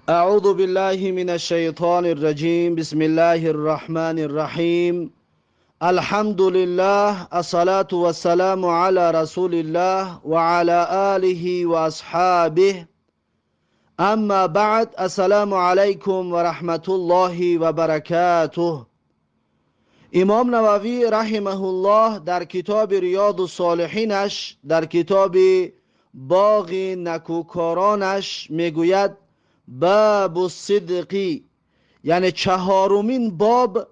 أعوذ بالله من الشيطان الرجيم. بسم الله الرحمن الرحيم. الحمد لله، الصلاة والسلام على رسول الله وعلى آله وأصحابه. أما بعد، السلام عليكم ورحمة الله وبركاته. امام نووی رحمه الله در کتاب ریاض الصالحینش، در کتاب باغ نکوکارانش میگوید باب الصدقی، یعنی چهارمین باب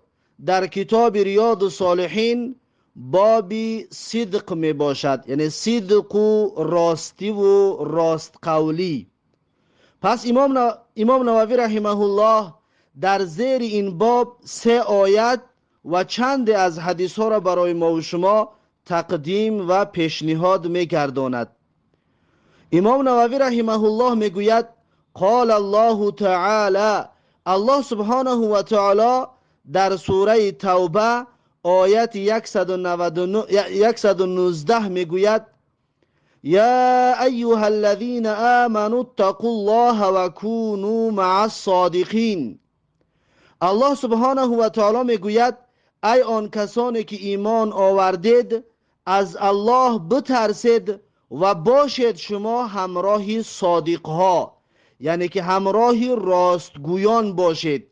در کتاب ریاض الصالحین بابی صدق می باشد، یعنی صدق و راستی و راست قولی. پس امام نووی رحمه الله در زیر این باب 3 آیت و چند از حدیث ها را برای ما و شما تقدیم و پیشنهاد می گرداند. امام نووی رحمه الله می گوید قال الله تعالی، الله سبحانه و تعالی در سوره توبه آیت 119 می گوید یا ایها الذین آمنوا اتقوا الله و کونوا مع الصادقین. الله سبحانه و تعالی می گوید ای آن کسانی که ایمان آوردید، از الله بترسید و باشید شما همراه صادق ها، یعنی که همراه راستگویان باشید،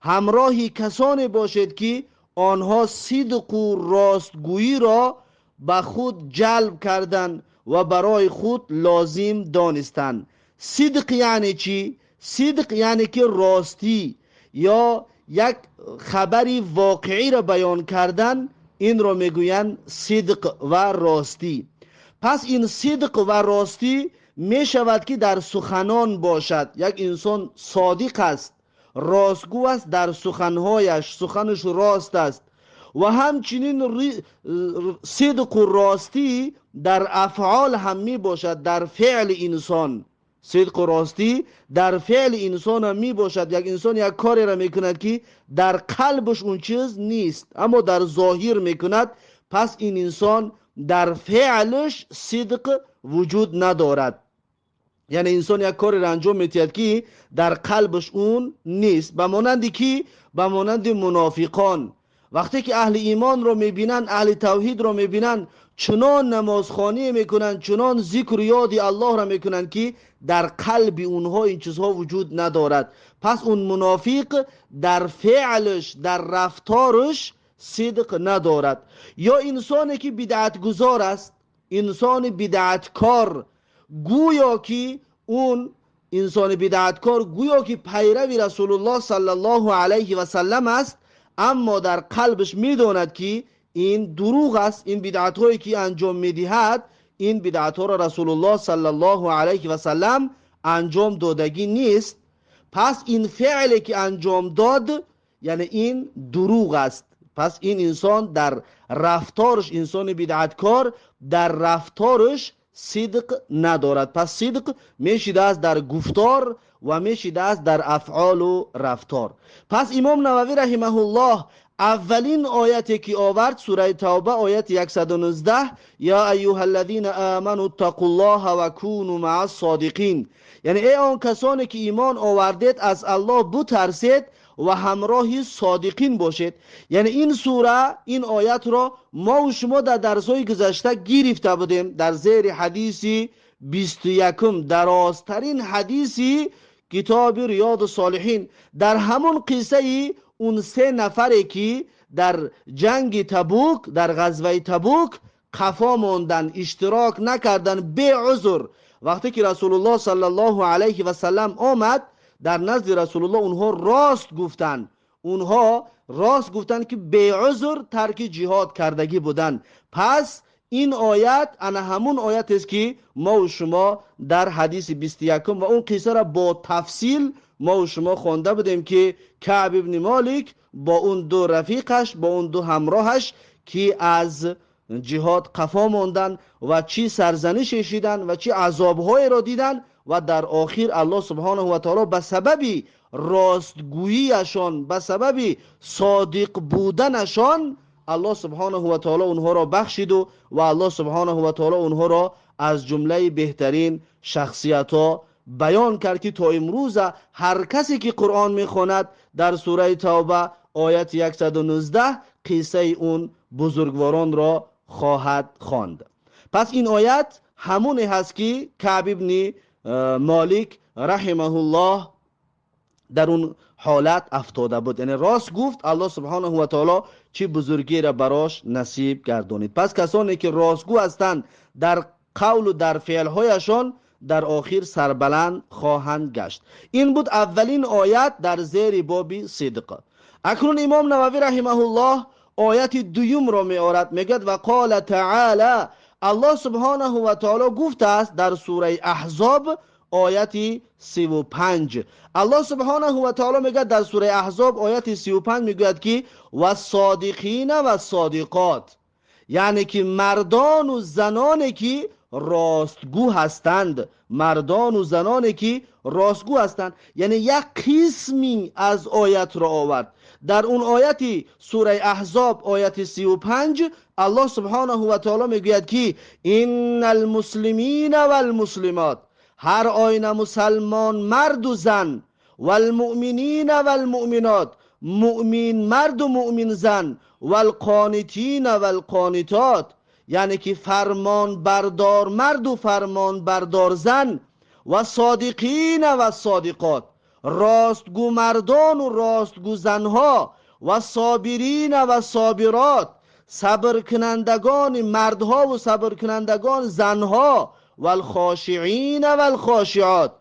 همراه کسانی باشید که آنها صدق و راستگویی را به خود جلب کردند و برای خود لازم دانستند. صدق یعنی چی؟ صدق یعنی که راستی یا یک خبری واقعی را بیان کردن، این را میگویند صدق و راستی. پس این صدق و راستی می شود که در سخنان باشد، یک انسان صادق است، راستگو است در سخنهایش، سخنش راست است. و همچنین صدق و راستی در افعال هم می باشد، در فعل انسان. صدق و راستی در فعل انسان هم می باشد. یک انسان یک کاری را می کند که در قلبش اون چیز نیست اما در ظاهر می کند، پس این انسان در فعلش صدق وجود ندارد. یعنی انسان یک کاری را انجام میتید که در قلبش اون نیست. به مانند منافقان، وقتی که اهل ایمان رو میبینن، اهل توحید رو میبینن، چنان نمازخوانی میکنن، چنان ذکر و یاد الله را میکنن که در قلب اونها این چیزها وجود ندارد. پس اون منافق در فعلش، در رفتارش صدق ندارد. یا انسانی که بدعت گذار است، انسان بدعتکار، گویا که اون انسان بدعتکار گویا که پیرو رسول الله صلی الله علیه و سلم است، اما در قلبش میداند که این دروغ است. این بدعت هایی که انجام میدهد، این بدعت ها را رسول الله صلی الله علیه و سلم انجام دادگی نیست. پس این فعلی که انجام داد یعنی این دروغ است. پس این انسان در رفتارش، انسان بدعتکار در رفتارش صدق ندارد. پس صدق میشیده است در گفتار و میشیده است در افعال و رفتار. پس امام نووی رحمه الله اولین آیتی که آورد سوره توبه آیت 119 یا ایها الذین آمنوا اتقوا الله و کونوا مع الصادقین، یعنی ای آن کسانی که ایمان آوردید از الله بترسید و همراه صادقین باشید. یعنی این سوره، این آیت را ما و شما در درس‌های گذشته گرفته بودیم در زیر حدیث 21، درازترین حدیثی کتاب ریاض الصالحین، در همون قصه اون 3 نفری که در جنگ تبوک، در غزوه تبوک خفا ماندن، اشتراک نکردن به عذر. وقتی که رسول الله صلی الله علیه و سلم آمد در نزد رسول الله، اونها راست گفتن که به عذر ترک جهاد کردگی بودن. پس این آیت انا همون آیت است که ما و شما در حدیث 21 و اون قصه را با تفصیل ما و شما خوانده بودیم که کعب ابن مالک با اون 2 رفیقش، با اون 2 همراهش که از جهاد قفا ماندن و چی سرزنش کشیدن و چی عذابهای را دیدن و در آخر الله سبحانه و تعالی به سبب راستگوییشان، به سبب صادق بودنشان، الله سبحانه و تعالی اونها را بخشید و الله سبحانه و تعالی اونها را از جمله بهترین شخصیت ها بیان کرد که تا امروز هر کسی که قرآن میخواند در سوره توبه آیت 119 قصه اون بزرگواران را خواهد خواند. پس این آیت همونی هست که کعب ابن مالک رحمه الله در اون حالت افتاده بود، یعنی راست گفت، الله سبحانه و تعالی چه بزرگی را براش نصیب گردانید. پس کسانی که راستگو هستند در قول و در فعلهایشان در آخر سربلند خواهند گشت. این بود اولین آیت در زیر باب صدق. اکنون امام نووی رحمه الله آیت دوم را می آورد، میگد و قال تعالی، الله سبحانه و تعالی گفته است در سوره احزاب آیت 35. الله سبحانه و تعالی میگه در سوره احزاب آیت 35 میگوید که والصادقین والصادقات، یعنی که مردان و زنانی که راستگو هستند، مردان و زنانی که راستگو هستند. یعنی یک قسمی از آیت را آورد. در اون آیت سوره احزاب آیت 35 الله سبحانه و تعالی میگوید که ان المسلمین والمسلمات، هر آینه مسلمان مرد و زن، والمؤمنین والمؤمنات، مؤمن مرد و مؤمن زن، والقانتین والقانتات، یعنی که فرمان بردار مرد و فرمان بردار زن، و صادقین و صادقات، راستگو مردان و راستگو زنها، و صابرین و صابرات، صبر کنندگان مردها و صبر کنندگان زنها، والخاشعین والخاشعات،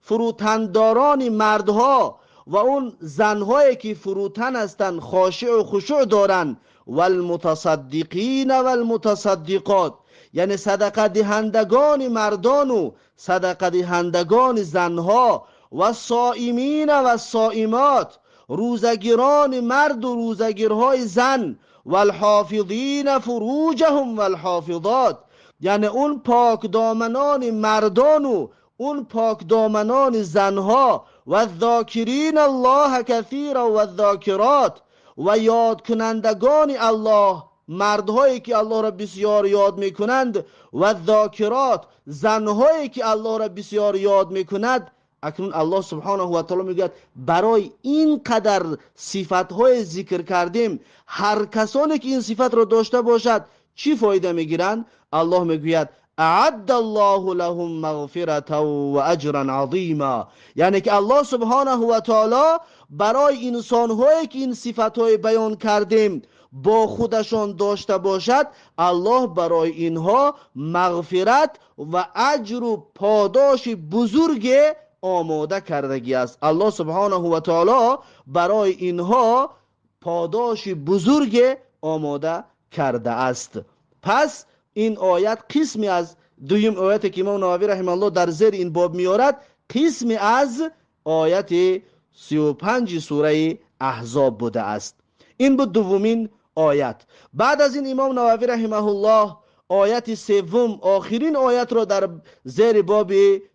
فروتنداران مردها و اون زنهایی که فروتن هستند، خاشع و خشوع دارن، والمتصدقین والمتصدقات، یعنی صدقه دهندگان مردان و صدقه دهندگان زنها، و صائمین و صائمات، روزگیران مرد و روزگیرهای زن، والحافظین فروجهم والحافظات، یعنی اون پاک دامنان مردان و اون پاک دامنان زنها، و الذاکرین الله کثیرا و الذاکرات، و یاد کنندگان الله، مردهایی که الله را بسیار یاد میکنند، و الذاکرات، زنهایی که الله را بسیار یاد میکند. اکنون الله سبحانه و تعالی میگوید برای این قدر صفتهای ذکر کردیم، هر کسانی که این صفت را داشته باشد چی فایده میگیرند؟ الله میگوید اعد الله لهم مغفرة و اجرا عظیما، یعنی که الله سبحانه و تعالی برای انسانهایی که این صفتهای بیان کردیم با خودشان داشته باشد، الله برای اینها مغفرت و اجر و پاداش بزرگ آماده کردگی است. الله سبحانه و تعالی برای اینها پاداش بزرگ آماده کرده است. پس این آیت قسمی از دویم آیت که امام نووی رحمه الله در زیر این باب میارد، قسمی از آیت 35 سوره احزاب بوده است. این بود دومین آیت. بعد از این امام نووی رحمه الله آیت سوم، آخرین آیت را در زیر باب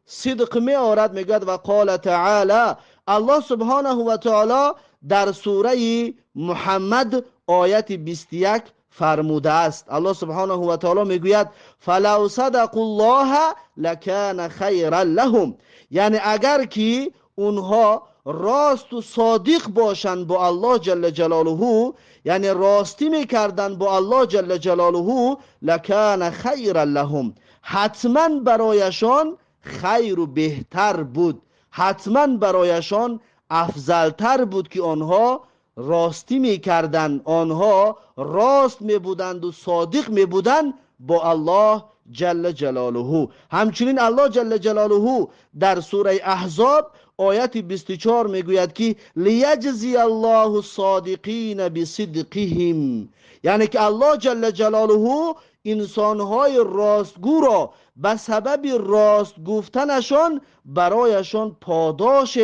صدق می آورد، میگوید و قال تعالی، الله سبحانه و تعالی در سوره محمد آیت 21 فرموده است. الله سبحانه و تعالی میگوید فلو صدقوا الله لکان خیرا لهم، یعنی اگر که اونها راست و صادق باشند با الله جل جلاله، یعنی راستی میکردن با الله جل جلاله، لکان خیرا لهم، حتما برایشان خیر و بهتر بود، حتما برایشان افضلتر بود که آنها راستی میکردن، آنها راست میبودند و صادق میبودند با الله جل جلاله. همچنین الله جل جلاله در سوره احزاب آیت 24 میگوید که لیجزی الله الصادقین بصدقهم، یعنی که الله جل جلاله انسانهای راستگو را به سبب راست گفتنشان برایشان پاداش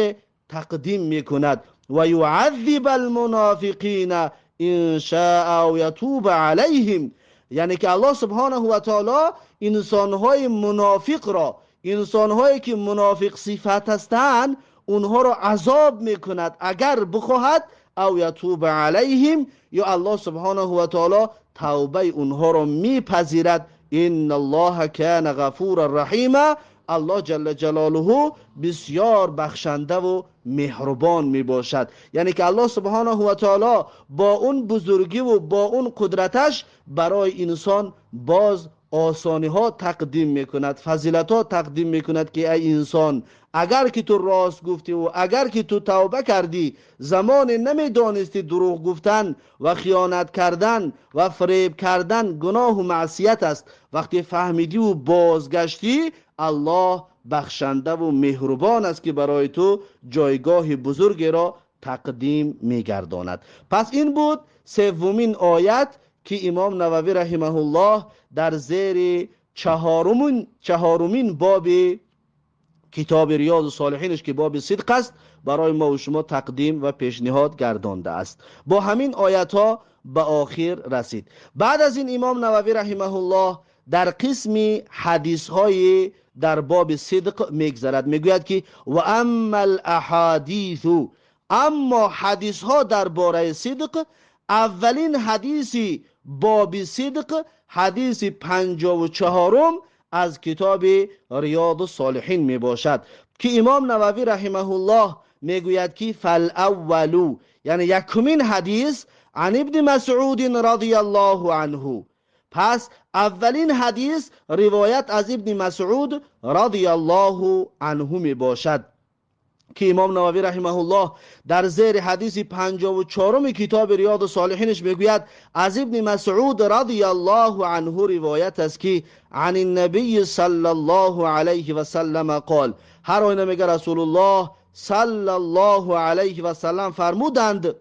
تقدیم میکند. و یعذب المنافقین ان شاء و یتوب علیهم، یعنی که الله سبحانه و تعالی انسانهای منافق را، انسانهایی که منافق صفت هستند، اونها را عذاب میکند اگر بخواهد، او یتوب علیهم، یا الله سبحانه و تعالی توبه اونها را میپذیرد. ان الله کان غفورا رحیما، الله جل جلاله بسیار بخشنده و مهربان می باشد. یعنی که الله سبحانه و تعالی با اون بزرگی و با اون قدرتش برای انسان باز آسانی ها تقدیم می کند، فضیلت ها تقدیم می کند که ای انسان اگر که تو راست گفتی و اگر که تو توبه کردی، زمان نمی دانستی دروغ گفتن و خیانت کردن و فریب کردن گناه و معصیت است، وقتی فهمیدی و بازگشتی، الله بخشنده و مهربان است که برای تو جایگاه بزرگی را تقدیم می‌گرداند. پس این بود سومین آیت که امام نووی رحمه الله در زیر چهارمین باب کتاب ریاض الصالحینش که باب صدق است برای ما و شما تقدیم و پیشنهاد گردانده است. با همین آیت ها به آخر رسید. بعد از این امام نووی رحمه الله در قسم حدیث های در باب صدق میگذرد، میگوید که و اما الاحادیث، اما حدیث ها درباره صدق، اولین حدیثی باب صدق حدیث 54 از کتاب ریاض الصالحین می باشد که امام نووی رحمه الله میگوید که فالاولو، یعنی یکمین حدیث عن ابن مسعود رضی الله عنه. پس اولین حدیث روایت از ابن مسعود رضی الله عنه می باشد که امام نووی رحمه الله در زیر حدیث 54 کتاب ریاض الصالحینش میگوید از ابن مسعود رضی الله عنه روایت است که عن النبی صلی الله علیه و سلم قال، هر آینه میگه رسول الله صلی الله علیه و سلم فرمودند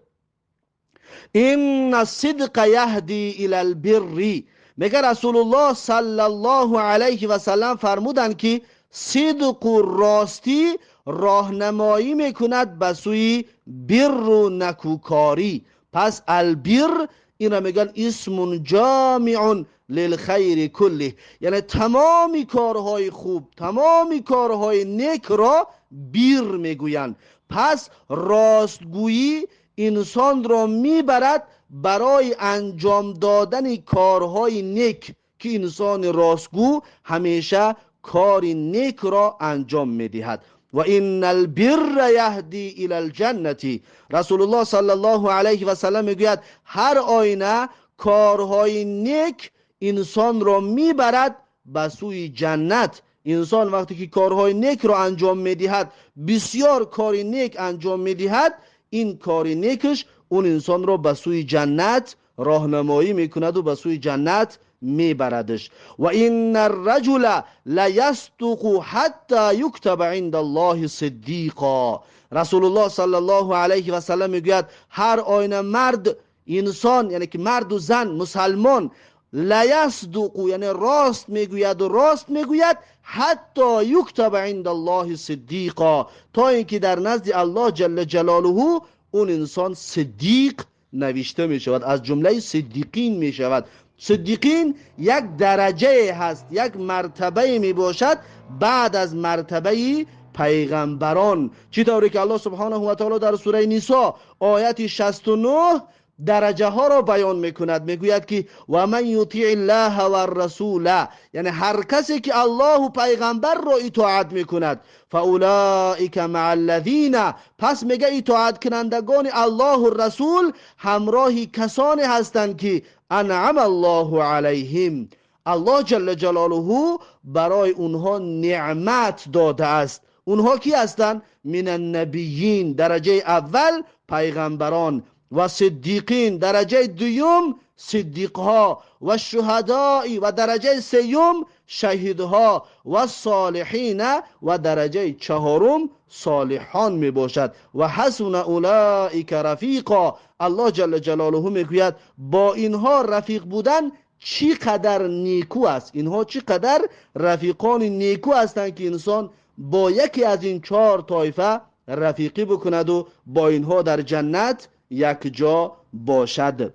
ان الصدق یهدی الی البر، میگه رسول الله صلی الله علیه و سلم فرمودند که صدق و راستی راهنمایی میکند به سوی بر و نکوکاری. پس البر اینا میگن اسم جامع للخیر کله، یعنی تمامی کارهای خوب، تمامی کارهای نیک را بر میگویند. پس راستگویی انسان را میبرد برای انجام دادن کارهای نیک که انسان راستگو همیشه کار نیک را انجام میدهد. و ان البر یهدی الی الجنه، رسول الله صلی الله علیه و سلم میگوید هر آینه کارهای نیک انسان را میبرد به سوی جنت. انسان وقتی که کارهای نیک را انجام میدهد، بسیار کار نیک انجام میدهد، این کار نیکش اون انسان را به سوی جنت راهنمایی میکند و به سوی جنت میبردش. و این الرجل لیصدق حتی یکتب عند الله صدیقا، رسول الله صلی الله علیه و سلم میگوید هر آینه مرد، انسان یعنی که مرد و زن مسلمان، لیصدق یعنی راست میگوید و راست میگوید، حتی یکتب عند الله صدیقا، تا اینکه در نزد الله جل جلاله اون انسان صدیق نوشته می شود، از جمله صدیقین می شود. صدیقین یک درجه هست، یک مرتبه می باشد بعد از مرتبه پیغمبران، چطوری که الله سبحانه و تعالی در سوره نساء آیت 69 درجه ها را بیان میکند، میگوید که و من یطیع الله و الرسول، یعنی هر کسی که الله و پیغمبر را اطاعت میکند، فاولئک مع الذین، پس میگه اطاعت کنندگان الله و رسول همراهی کسانی هستند که انعم الله علیهم، الله جل جلاله برای اونها نعمت داده است. اونها کی هستند؟ من النبیین، درجه اول پیغمبران، و صدیقین درجه دوم صدیقها، و شهدائی و درجه سوم شهیدها، و صالحین و درجه چهارم صالحان می باشد. و حسن اولئک رفیقا، الله جل جلاله میگوید با اینها رفیق بودن چقدر نیکو است، اینها چقدر رفیقان نیکو هستند که انسان با یکی از این 4 طایفه رفیقی بکند و با اینها در جنت یک جا باشد.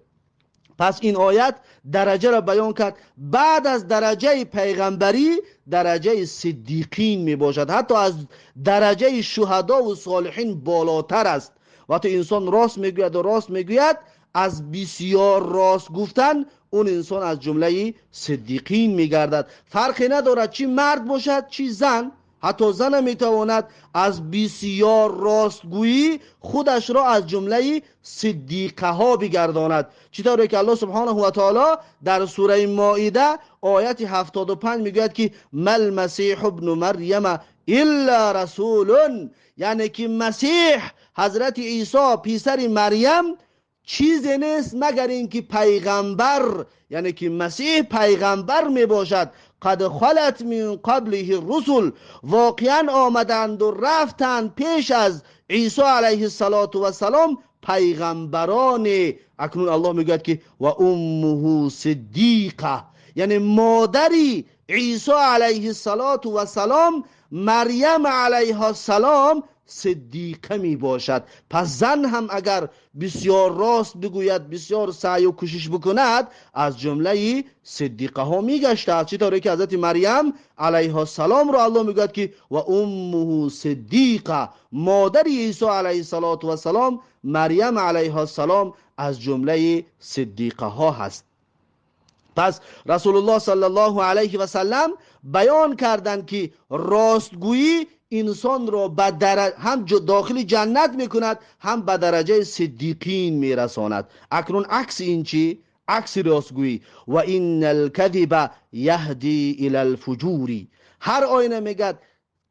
پس این آیت درجه را بیان کرد، بعد از درجه پیغمبری درجه صدیقین می باشد، حتی از درجه شهدا و صالحین بالاتر است. وقتی انسان راست میگوید و راست میگوید، از بسیار راست گفتن اون انسان از جمله صدیقین میگردد. فرقی ندارد چی مرد باشد چی زن، حتی زن میتواند از بسیار راستگویی خودش را از جمله صدیقه ها بگرداند، چطوری که الله سبحانه و تعالی در سوره مائده آیت 75 میگوید که مل مسیح ابن مریم الا رسول، یعنی که مسیح حضرت عیسی پسر مریم چیزی نیست مگر اینکه پیغمبر، یعنی که مسیح پیغمبر می باشد. قد خلت من قبله الرسل، واقعا آمدند و رفتند پیش از عیسی علیه السلام پیغمبران. اکنون الله میگوید که و امه صدیقه، یعنی مادری عیسی علیه السلام مریم علیها السلام صدیقه می باشد. پس زن هم اگر بسیار راست بگوید، بسیار سعی و کوشش بکند، از جمله صدیقه ها می گشته. چطوری که حضرت مریم علیها السلام را الله میگوید که و امه صدیقه، مادر عیسی علیه السلام مریم علیها السلام از جمله صدیقه ها هست. پس رسول الله صلی الله علیه و سلم بیان کردند که راستگویی انسان را هم داخل جنت میکند، هم به درجه صدیقین میرساند. اکنون عکس این چی؟ عکس راستگویی. و این الکذب یهدی الی الفجوری، هر آینه میگد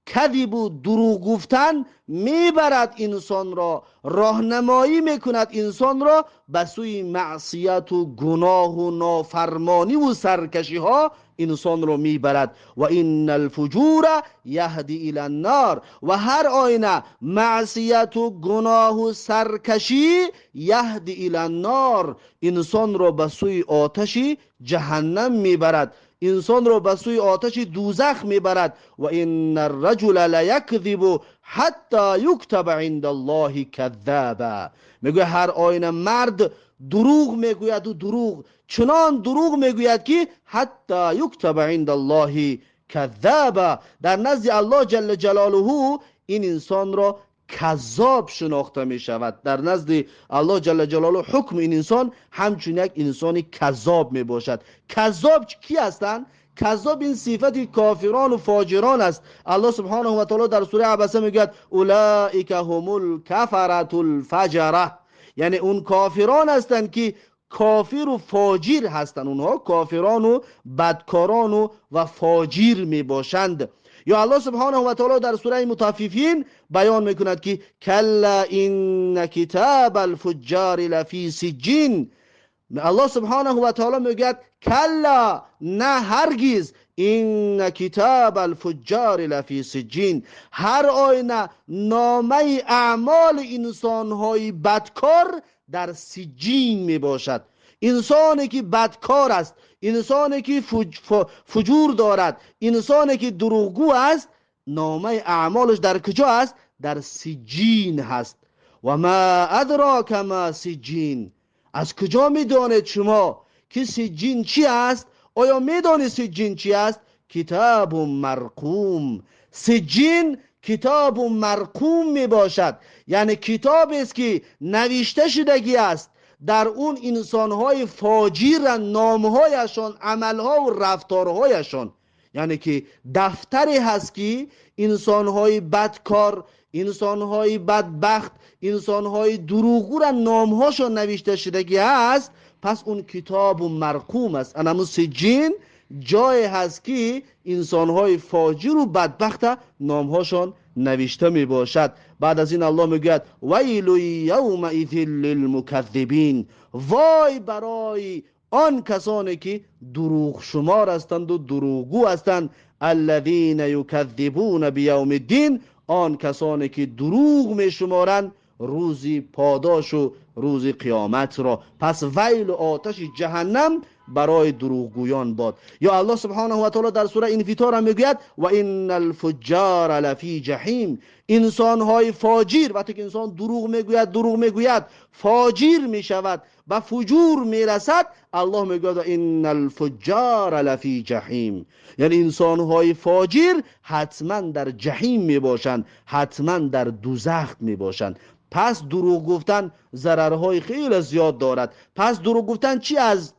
کذب و دروغ گفتن میبرد انسان را، راهنمایی میکند انسان را به سوی معصیت و گناه و نافرمانی و سرکشی ها انسان را میبرد. و این الفجور یهدی الی النار، و هر آینه معصیت و گناه و سرکشی یهدی الی النار، انسان را به سوی آتش جهنم میبرد، انسان را به سوی آتش دوزخ میبرد. و این الرجل لیکذب حتی یکتب عند الله کذابا، میگه هر آینه مرد دروغ میگوید و چنان دروغ میگوید که حتی یکتب عند الله کذابا، در نزد الله جل جلاله این انسان را کذاب شناخته می شود. در نزد الله جل جلاله حکم این انسان همچون یک انسان کذاب می باشد. کذاب کی هستند؟ کذاب این صفت کافران و فاجران است. الله سبحانه و تعالی در سوره عبسه میگه اولئک هم الکفرة الفجره، یعنی اون کافران هستند که کافر و فاجر هستند، اونها کافران و بدکاران و فاجر می باشند. یا الله سبحانه و تعالی در سوره مطففین بیان میکند که کلا ان کتاب الفجار لفی سجین، الله سبحانه و تعالی میگه کلا، نه هرگز، این کتاب الفجار لفی سجین، هر آینه نامه اعمال انسانهای بدکار در سجین می باشد. انسانی که بدکار است، انسانی که فجور دارد، انسانی که دروغگو است، نامه اعمالش در کجا است؟ در سجین هست. و ما ادراک ما سجین، از کجا میدانید شما که سجین چی است؟ آیا میدانید سجین چی است؟ کتاب مرقوم، سجین کتاب مرقوم می باشد، یعنی کتاب است که نوشته شدگی است، در اون انسانهای فاجر نامهایشان، عملها و رفتارهایشان، یعنی که دفتری هست که انسانهای بدکار، انسانهای بدبخت، انسانهای دروغگو را نامهاشان نوشته شدگی است. پس اون کتاب مرقوم است. اما سجین جای هست که انسانهای فاجر و بدبخت نامهاشان نوشته می باشد. بعد از این الله میگه ویل یومئذ للمکذبین، وای برای آن کسانی که دروغ شمار هستند و دروغگو هستند. الذین یکذبون بیوم الدین، آن کسانی که دروغ می شمارند روزی پاداش و روز قیامت را. پس ویل و آتش جهنم برای دروغگویان باد. یا الله سبحانه و تعالی در سوره انفطار هم میگوید و ان الفجار لفی جحیم، انسانهای فاجر، وقتی که انسان دروغ میگوید فاجر میشود، به فجور میرسد، الله میگوید ان الفجار لفی جحیم، یعنی انسانهای فاجر حتما در جحیم میباشند، حتما در دوزخ میباشند. پس دروغ گفتن ضررهای خیلی زیاد دارد. پس دروغ گفتن چی از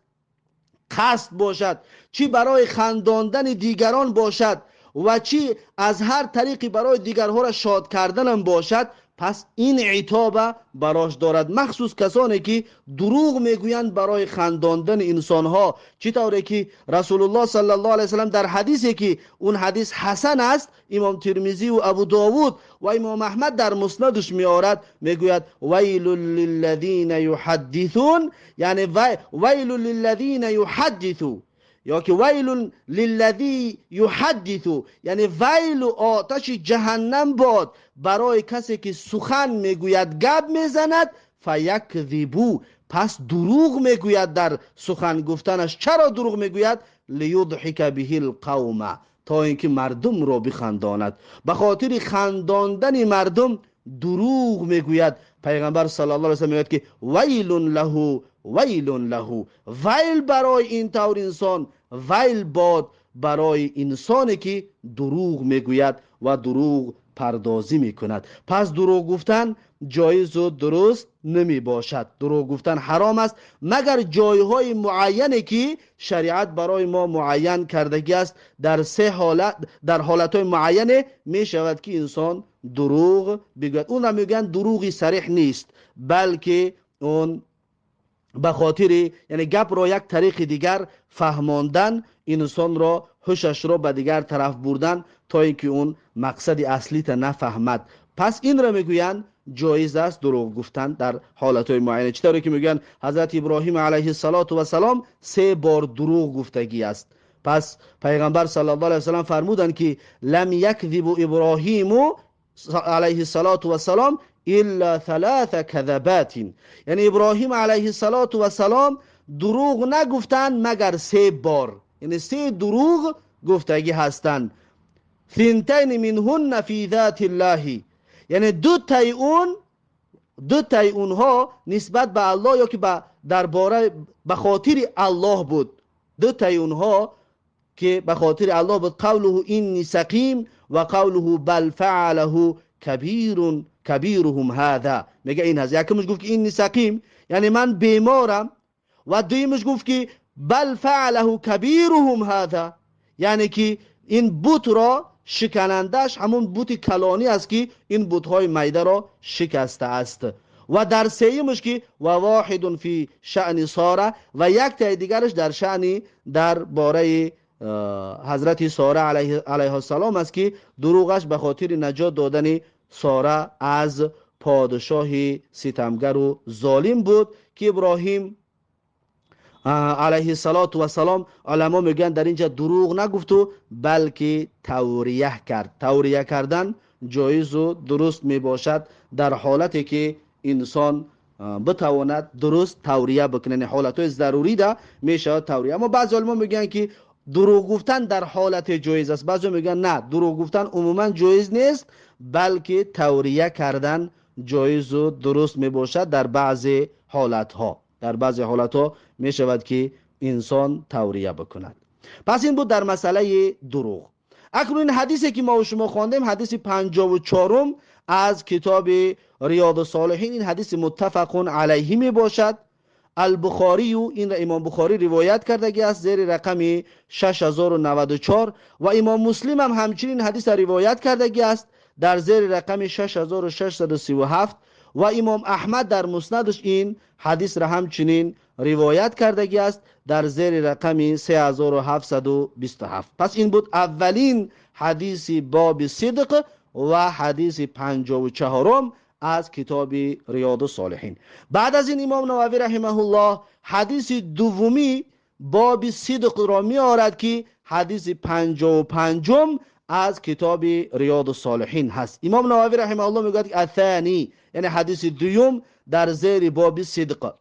قصد باشد، چی برای خنداندن دیگران باشد، و چی از هر طریقی برای دیگرها را شاد کردنم باشد، پس این عتاب براش دارد. مخصوص کسانی که دروغ میگویند برای خنداندن انسانها، چطوره که رسول الله صلی الله علیه وسلم در حدیثی که اون حدیث حسن است، امام ترمذی و ابو داوود و امام احمد در مسندش میآورد، میگوید ویل للذین یحدثون، یعنی ویل للذین یحدثون، یا که ویل للذی یحدث، یعنی ویل و آتش جهنم باد برای کسی که سخن میگوید، گپ میزند، فیکذبو، پس دروغ میگوید در سخن گفتنش. چرا دروغ میگوید؟ لیضحک به القوم، تا اینکه مردم را بخنداند. به خاطر خنداندن مردم دروغ میگوید. پیغمبر صلی الله علیه و سلم میگوید که ویل له ویل له، ویل برای این طور انسان، ویل باد برای انسانی که دروغ میگوید و دروغ پردازی میکند. پس دروغ گفتن جایز و درست نمی باشد. دروغ گفتن حرام است مگر جایهای معینی که شریعت برای ما معین کردگی است. در سه حالت، در حالتهای معینه می شود که انسان دروغ بگوید. اون را میگن دروغی صریح نیست، بلکه اون به خاطر یعنی گپ را یک طریق دیگر فهماندن، انسان را هوشش را به دیگر طرف بردن تا اینکه اون مقصد اصلی تا نفهمد. پس این را میگویند جایز است دروغ گفتن در حالتهای معینه. چطوری که میگن حضرت ابراهیم علیه السلام 3 بار دروغ گفتگی است. پس پیغمبر صلی الله علیه و سلم فرمودند که لم یکذب ابراهیم علیه السلام الا 3 کذبات، یعنی ابراهیم علیه السلام دروغ نگفتند مگر 3 بار، یعنی 3 دروغ گفتگی هستند. 2 منهن فی ذات الله، یعنی 2 تای اونها نسبت به الله یا که درباره به خاطر الله بود. 2 تای اونها که به خاطر الله بود. قوله اینی سقیم و قوله بل فعله کبیرهم هذا، میگه این هست. یکمش گفت که اینی سقیم یعنی من بیمارم، و دویمش گفت که بل فعله کبیرهم هذا، یعنی که این بت را شکنندش همون بت کلانی است که این بت‌های میده را شکسته است. و در سیمش که و واحد فی شأن ساره، و یک تای دیگرش در شأن در باره حضرت ساره علیه السلام است که دروغش به خاطر نجات دادن ساره از پادشاه ستمگر و ظالم بود که ابراهیم علیه السلام علما میگن در اینجا دروغ نگفت بلکه توریه کرد. توریه کردن جایز و درست میباشد در حالتی که انسان بتواند درست توریه بکنه. حالتهای ضروری ده میشه توریه. اما بعضی علما میگن که دروغ گفتن در حالت جایز است، بعضی میگن نه، دروغ گفتن عموما جایز نیست بلکه توریه کردن جایز و درست میباشد در بعضی حالتها. در بعضی حالتها می شود که انسان توریه بکند. پس این بود در مسئله دروغ. اکنون حدیثی که ما و شما خواندیم حدیث 54 از کتاب ریاض الصالحین، این حدیث متفق علیه می باشد. البخاری و این امام بخاری روایت کردگی است زیر رقم 6094 و امام مسلم هم همچنین حدیث روایت کردگی است در زیر رقم 6637 و امام احمد در مسندش این حدیث را همچنین روایت کردگی است در زیر رقم 3727. پس این بود اولین حدیث باب صدق و حدیث 54 از کتاب ریاض الصالحین. بعد از این امام نووی رحمه الله حدیث دومی باب صدق را می آورد که حدیث 55 از کتاب ریاض الصالحین هست. امام نووی رحمه الله میگوید الثانی، یعنی حدیث دوم در زیر باب صدق.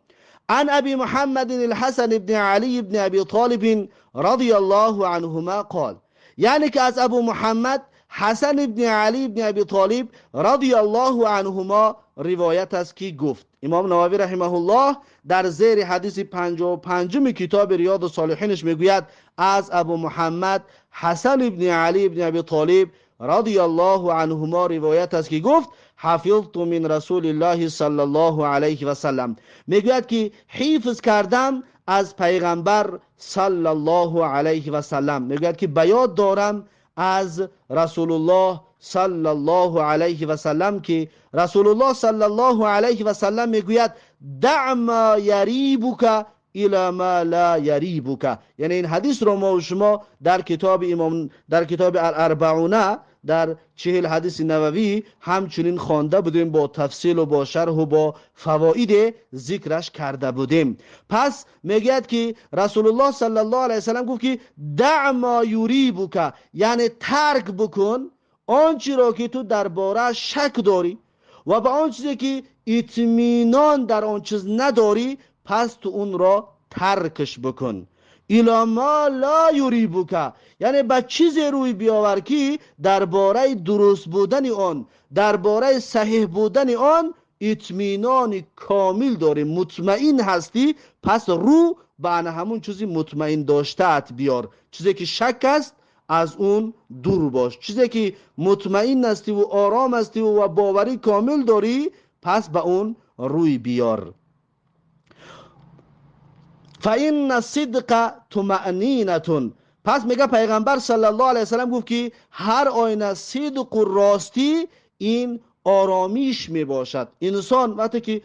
عن ابي محمد الحسن بن علي بن ابي طالب رضي الله عنهما قال، یعنی که از ابو محمد حسن بن علی بن ابی طالب رضی الله عنهما روایت است که گفت. امام نووی رحمه الله در زیر حدیث 55 کتاب ریاض الصالحینش میگوید از ابو محمد حسن بن علی بن ابی طالب رضی الله عنهما روایت است که گفت حفظت من رسول الله صلی الله علیه و سلم، میگوید که حفظ کردم از پیغمبر صلی الله علیه و سلم، میگوید که بیاد دارم از رسول الله صلی الله علیه و سلم که رسول الله صلی الله علیه و سلم میگوید دع ما یریبک الی ما لا یریبک. یعنی این حدیث رو ما و شما در کتاب الاربعون در 40 حدیث نووی همچنین خوانده بودیم، با تفصیل و با شرح و با فواید ذکرش کرده بودیم. پس میگوید که رسول الله صلی الله علیه وسلم گفت که دع ما یریبک، یعنی ترک بکن آنچه را که تو درباره شک داری و به آن چیزی که اطمینان در آن چیز نداری، پس تو اون را ترکش بکن. الی ما لا یریبک، یعنی به چیز روی بیاور که درباره درست بودن آن، درباره صحیح بودن آن اطمینان کامل داری، مطمئن هستی، پس رو به همون چیزی مطمئن داشته‌ات بیار. چیزی که شک است از اون دور باش، چیزی که مطمئن هستی و آرام هستی و باوری کامل داری، پس به اون روی بیار. فإن الصدق طمأنینة. پس میگه پیغمبر صلی الله علیه وسلم گفت که هر آینه صدق و راستی این آرامیش می باشد. انسان وقتی که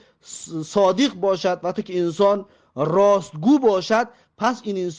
صادق باشد، وقتی که انسان راستگو باشد، پس این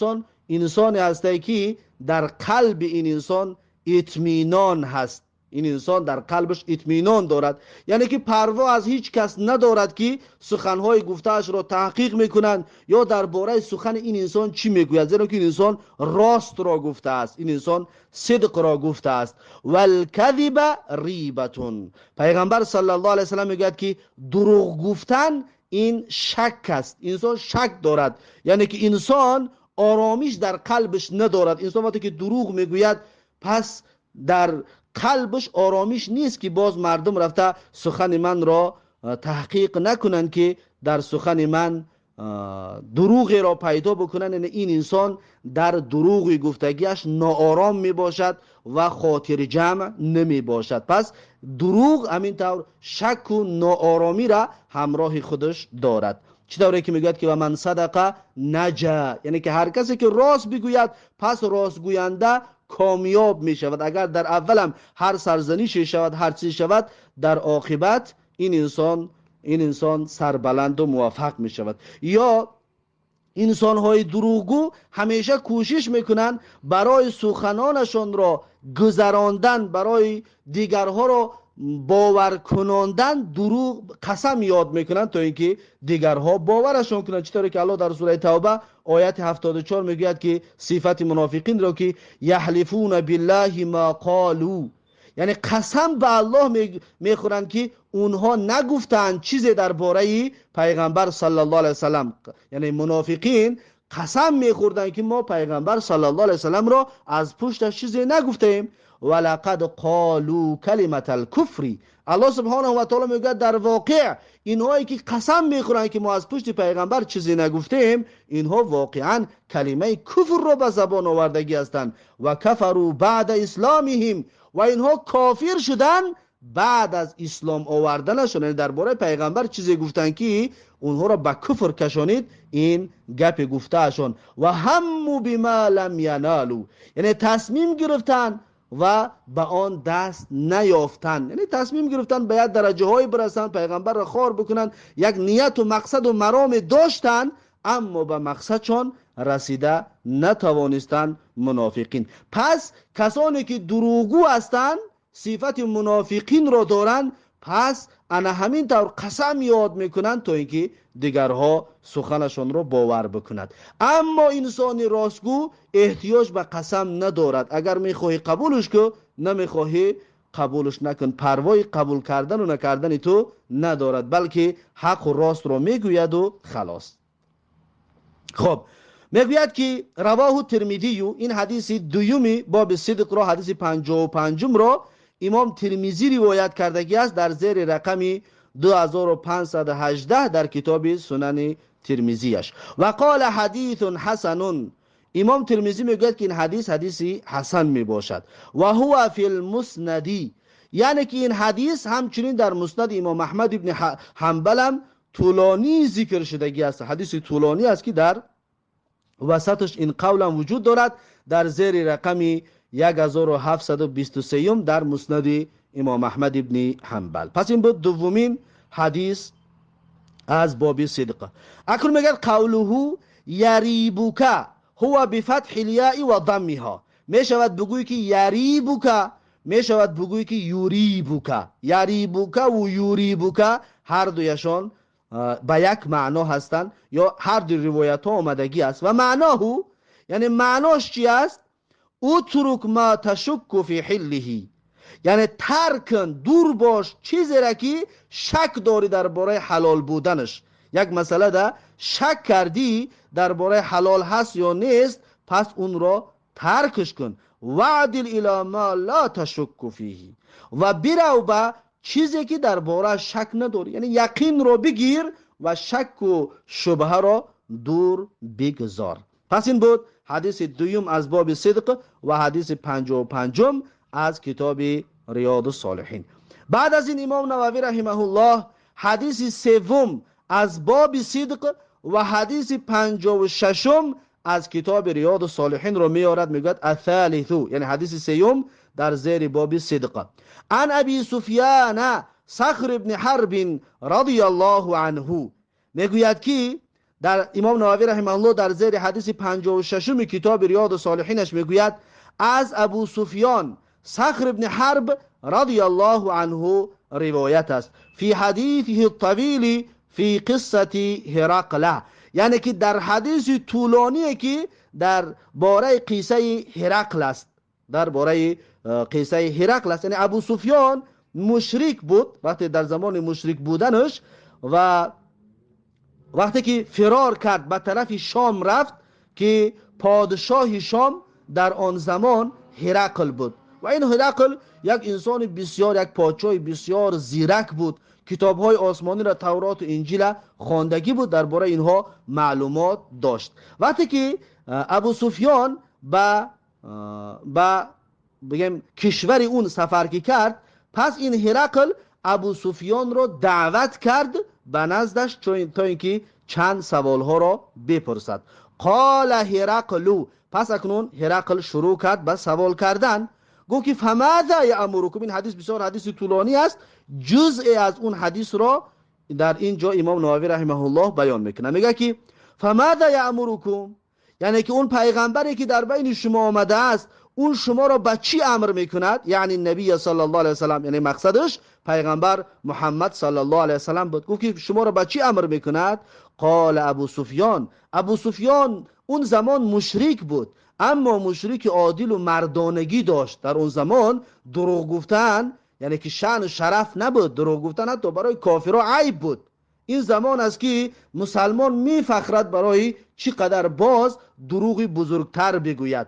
انسانی هسته که در قلب این انسان اطمینان هست، این انسان در قلبش اطمینان دارد، یعنی که پروا از هیچ کس ندارد که سخنهای گفتهش را تحقیق میکنند یا درباره سخن این انسان چی میگوید، زیرا که این انسان راست را گفته است، این انسان صدق را گفته است. والکذب ریبتون. پیغمبر صلی الله علیه وسلم میگوید که دروغ گفتن این شک است، انسان شک دارد، یعنی که انسان آرامیش در قلبش ندارد. انسان وقتی که دروغ میگوید پس در قلبش آرامیش نیست که باز مردم رفته سخن من را تحقیق نکنن که در سخن من دروغی را پیدا بکنن. این انسان در دروغی گفتگیش ناآرام می باشد و خاطر جمع نمی باشد. پس دروغ همینطور شک و ناآرامی را همراه خودش دارد. چطوری که میگوید که و من صدق نجا، یعنی که هر کسی که راست بگوید پس راست گوینده کامیاب می شود. اگر در اولم هر سرزنشی شود، هر چیز شود، در عاقبت این انسان سربلند و موفق می شود. یا انسان های دروغگو همیشه کوشش میکنن برای سخنانشان را گذراندن، برای دیگرها را باور کناندن دروغ قسم یاد میکنن تا اینکه دیگرها باورشون کنند. چطوری که الله در سوره توبه آیت 74 میگوید که صفت منافقین را که یحلفون بالله ما قالوا، یعنی قسم به الله میخورند که اونها نگفتند چیزی درباره پیغمبر صلی الله علیه وسلم. یعنی منافقین قسم میخوردن که ما پیغمبر صلی الله علیه وسلم را از پشتش چیزی نگفتیم. ولقد قالوا کلمة الکفر. الله سبحانه و تعالی میگه در واقع اینهایی که قسم میخورن که ما از پشت پیغمبر چیزی نگفتیم، اینها واقعا کلمه کفر را به زبان آوردگی هستند. و کفروا بعد اسلامهم، و اینها کافر شدن بعد از اسلام آوردنشون. یعنی درباره پیغمبر چیزی گفتن که اونها را به کفر کشانید، این گپ گفتهشون. و هموا بما لم ینالوا، یعنی تصمیم گرفتن و به آن دست نیافتن، یعنی تصمیم گرفتن به یک درجه های برسن، پیغمبر را خوار بکنن، یک نیت و مقصد و مرام داشتن، اما به مقصدشان رسیده نتوانستن منافقین. پس کسانی که دروغگو هستند، صفت منافقین را دارند، پس انا همین طور قسم یاد میکنند تا اینکه دیگرها سخنشان را باور بکنند. اما انسان راستگو احتیاج به قسم ندارد. اگر میخواهی قبولش کن، نمیخواهی قبولش نکن. پروای قبول کردن و نکردن تو ندارد، بلکه حق و راست را میگوید و خلاص. خب میگوید که رواه ترمذی، این حدیث دومی باب صدق را، حدیث 55 را امام ترمذی روایت کردگی است در زیر رقم 2518 در کتاب سنن ترمذیش. و قال حدیث حسن. امام ترمذی میگوید که این حدیث حسن می باشد. و هو فی المسند، یعنی که این حدیث همچنین در مسند امام احمد ابن حنبل هم طولانی ذکر شدگی است. حدیث طولانی است که در وسطش این قول هم وجود دارد در زیر رقم 1723 در مسند امام احمد ابن حنبل. پس این بود دومین حدیث از باب صدق. اکنون میگه قوله یریبوک هو بفتح الیاء و ضمها، می شود بگویی که یریبوک، می شود بگویی که یوریبوک. یریبوک و یوریبوک هر دویشان به یک معنا هستند یا هر دو روایت ها آمدگی است. و معناه یعنی معناش چی است؟ اترک ما تشک فی حله، یعنی ترکن، دور باش چیزی را که شک داری درباره حلال بودنش. یک مسئله ده شک کردی درباره حلال هست یا نیست، پس اون را ترکش کن. وعدل الی ما لا تشک فیه، و برو به چیزی که درباره شک نداری، یعنی یقین رو بگیر و شک و شبهه را دور بگذار. پس این بود حدیث دوم از باب صدق و حدیث 55 از کتاب ریاض الصالحین. بعد از این امام نووی رحمه الله حدیث سوم از باب صدق و حدیث 56 از کتاب ریاض الصالحین رو میارد، میگوید الثالث، یعنی حدیث سوم در زیر باب صدق. عن ابی سفیان صخر بن حرب رضی الله عنه، میگوید که در امام نووی رحمه الله در زیر حدیث 56 کتاب ریاض الصالحینش میگوید از ابو سفیان صخر بن حرب رضی الله عنه روایت است، فی حدیثه الطویل فی قصه هرقل، یعنی که در حدیث طولانی که در باره قصه هرقل است، در باره قصه هرقل است. یعنی ابو سفیان مشرک بود، وقتی در زمان مشرک بودنش و وقتی که فرار کرد به طرف شام رفت که پادشاه شام در آن زمان هرقل بود و این هرقل یک انسان بسیار، یک پادشاه بسیار زیرک بود، کتاب‌های آسمانی را، تورات و انجیل خواندگی بود، درباره اینها معلومات داشت. وقتی که ابو سفیان به بگم کشور اون سفر کرد، پس این هرقل ابو سفیان را دعوت کرد به نزدش تا اینکه چند سوالها را بپرسد. قال هرقل، پس اکنون هرقل شروع کرد به سوال کردن. گفت که فماذا یأمرکم، این حدیث بسیار حدیث طولانی است، جزء از اون حدیث را در اینجا امام نووی رحمه الله بیان میکنه. میگه که فماذا یأمرکم، یعنی که اون پیغمبری که در بین شما آمده است اون شما را به چی امر میکند؟ یعنی نبی صلی الله علیه وسلم، یعنی مقصدش پیغمبر محمد صلی الله علیه وسلم بود. گفت که شما را به چی امر میکند؟ قال ابو سفیان، ابو سفیان اون زمان مشرک بود، اما مشرک عادل و مردانگی داشت. در اون زمان دروغ گفتن یعنی که شأن و شرف نبود، دروغ گفتن حتی برای کافرها عیب بود. این زمان است که مسلمان میفخرد برای چقدر باز دروغی بزرگتر بگوید،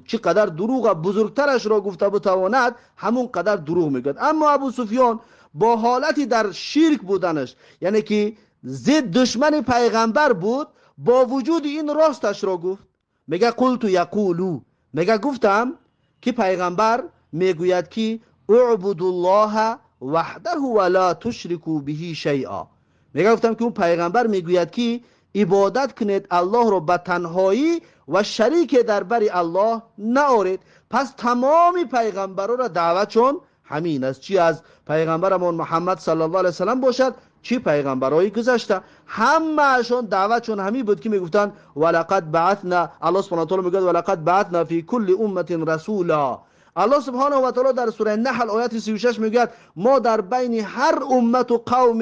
چقدر دروغ بزرگترش را گفته بتواند همون قدر دروغ میگوید. اما ابو سفیان با حالتی در شرک بودنش، یعنی که ضد دشمن پیغمبر بود، با وجود این راستش را گفت. میگه قلت یقولو، میگه گفتم که پیغمبر میگوید که اعبدوا الله وحده ولا تشرکوا به شیئا. میگه گفتم که اون پیغمبر میگوید که عبادت کنید الله را به تنهایی و شریک در بر الله نآورید. پس تمام پیغمبران را دعوتشون همین است، چی از پیغمبرمون محمد صلی الله علیه وسلم باشد چی پیغمبرای گذشته، همه‌شون دعوتشون همین بود که میگفتن ولقد بعثنا، الله سبحانه و تعالی میگه ولقد بعثنا فی کل امه رسولا. الله سبحانه و تعالی در سوره نحل آیت 36 میگه ما در بین هر امت و قوم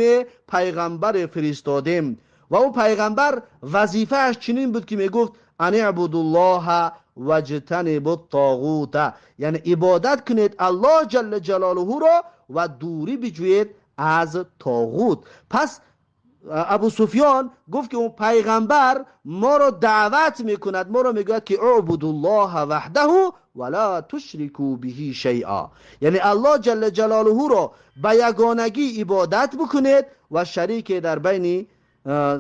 پیغمبر فرستادیم و اون پیغمبر وظیفه‌اش چنین بود که میگفت ان اعبدوا الله واجتنبوا الطاغوت، یعنی عبادت کنید الله جل جلاله را و دوری بجوید از طاغوت. پس ابو سفیان گفت که اون پیغمبر ما را دعوت میکند، ما را میگوید که اعبدوا الله وحده ولا تشرکوا به شیئا، یعنی الله جل جلاله را به یگانگی عبادت بکنید و شریک در بین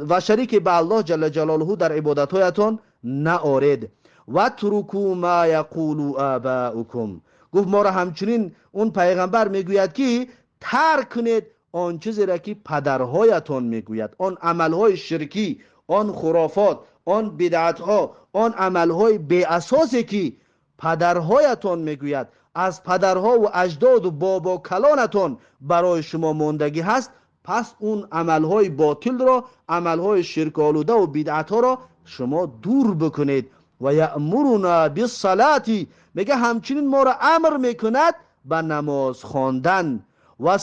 و شریک به الله جل جلاله در عبادت‌هایتان نآورید. و ترکوا ما یقول آباؤکم، گفت ما را همچنین اون پیغمبر میگوید که ترک کنید آن چیزی را که پدرهایتان میگوید، آن عملهای شرکی، آن خرافات، آن بدعتها، آن عملهای بی اساسی که پدرهایتان میگوید از پدرها و اجداد و بابا کلانتان برای شما ماندگی هست، پس اون عملهای باطل را، عملهای شرک آلوده و بدعت ها را شما دور بکنید. و یأمرنا بالصلاة، میگه همچنین ما را امر میکند به نماز خواندن، و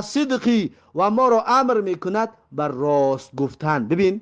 صدقی، و ما را امر میکند به راست گفتن. ببین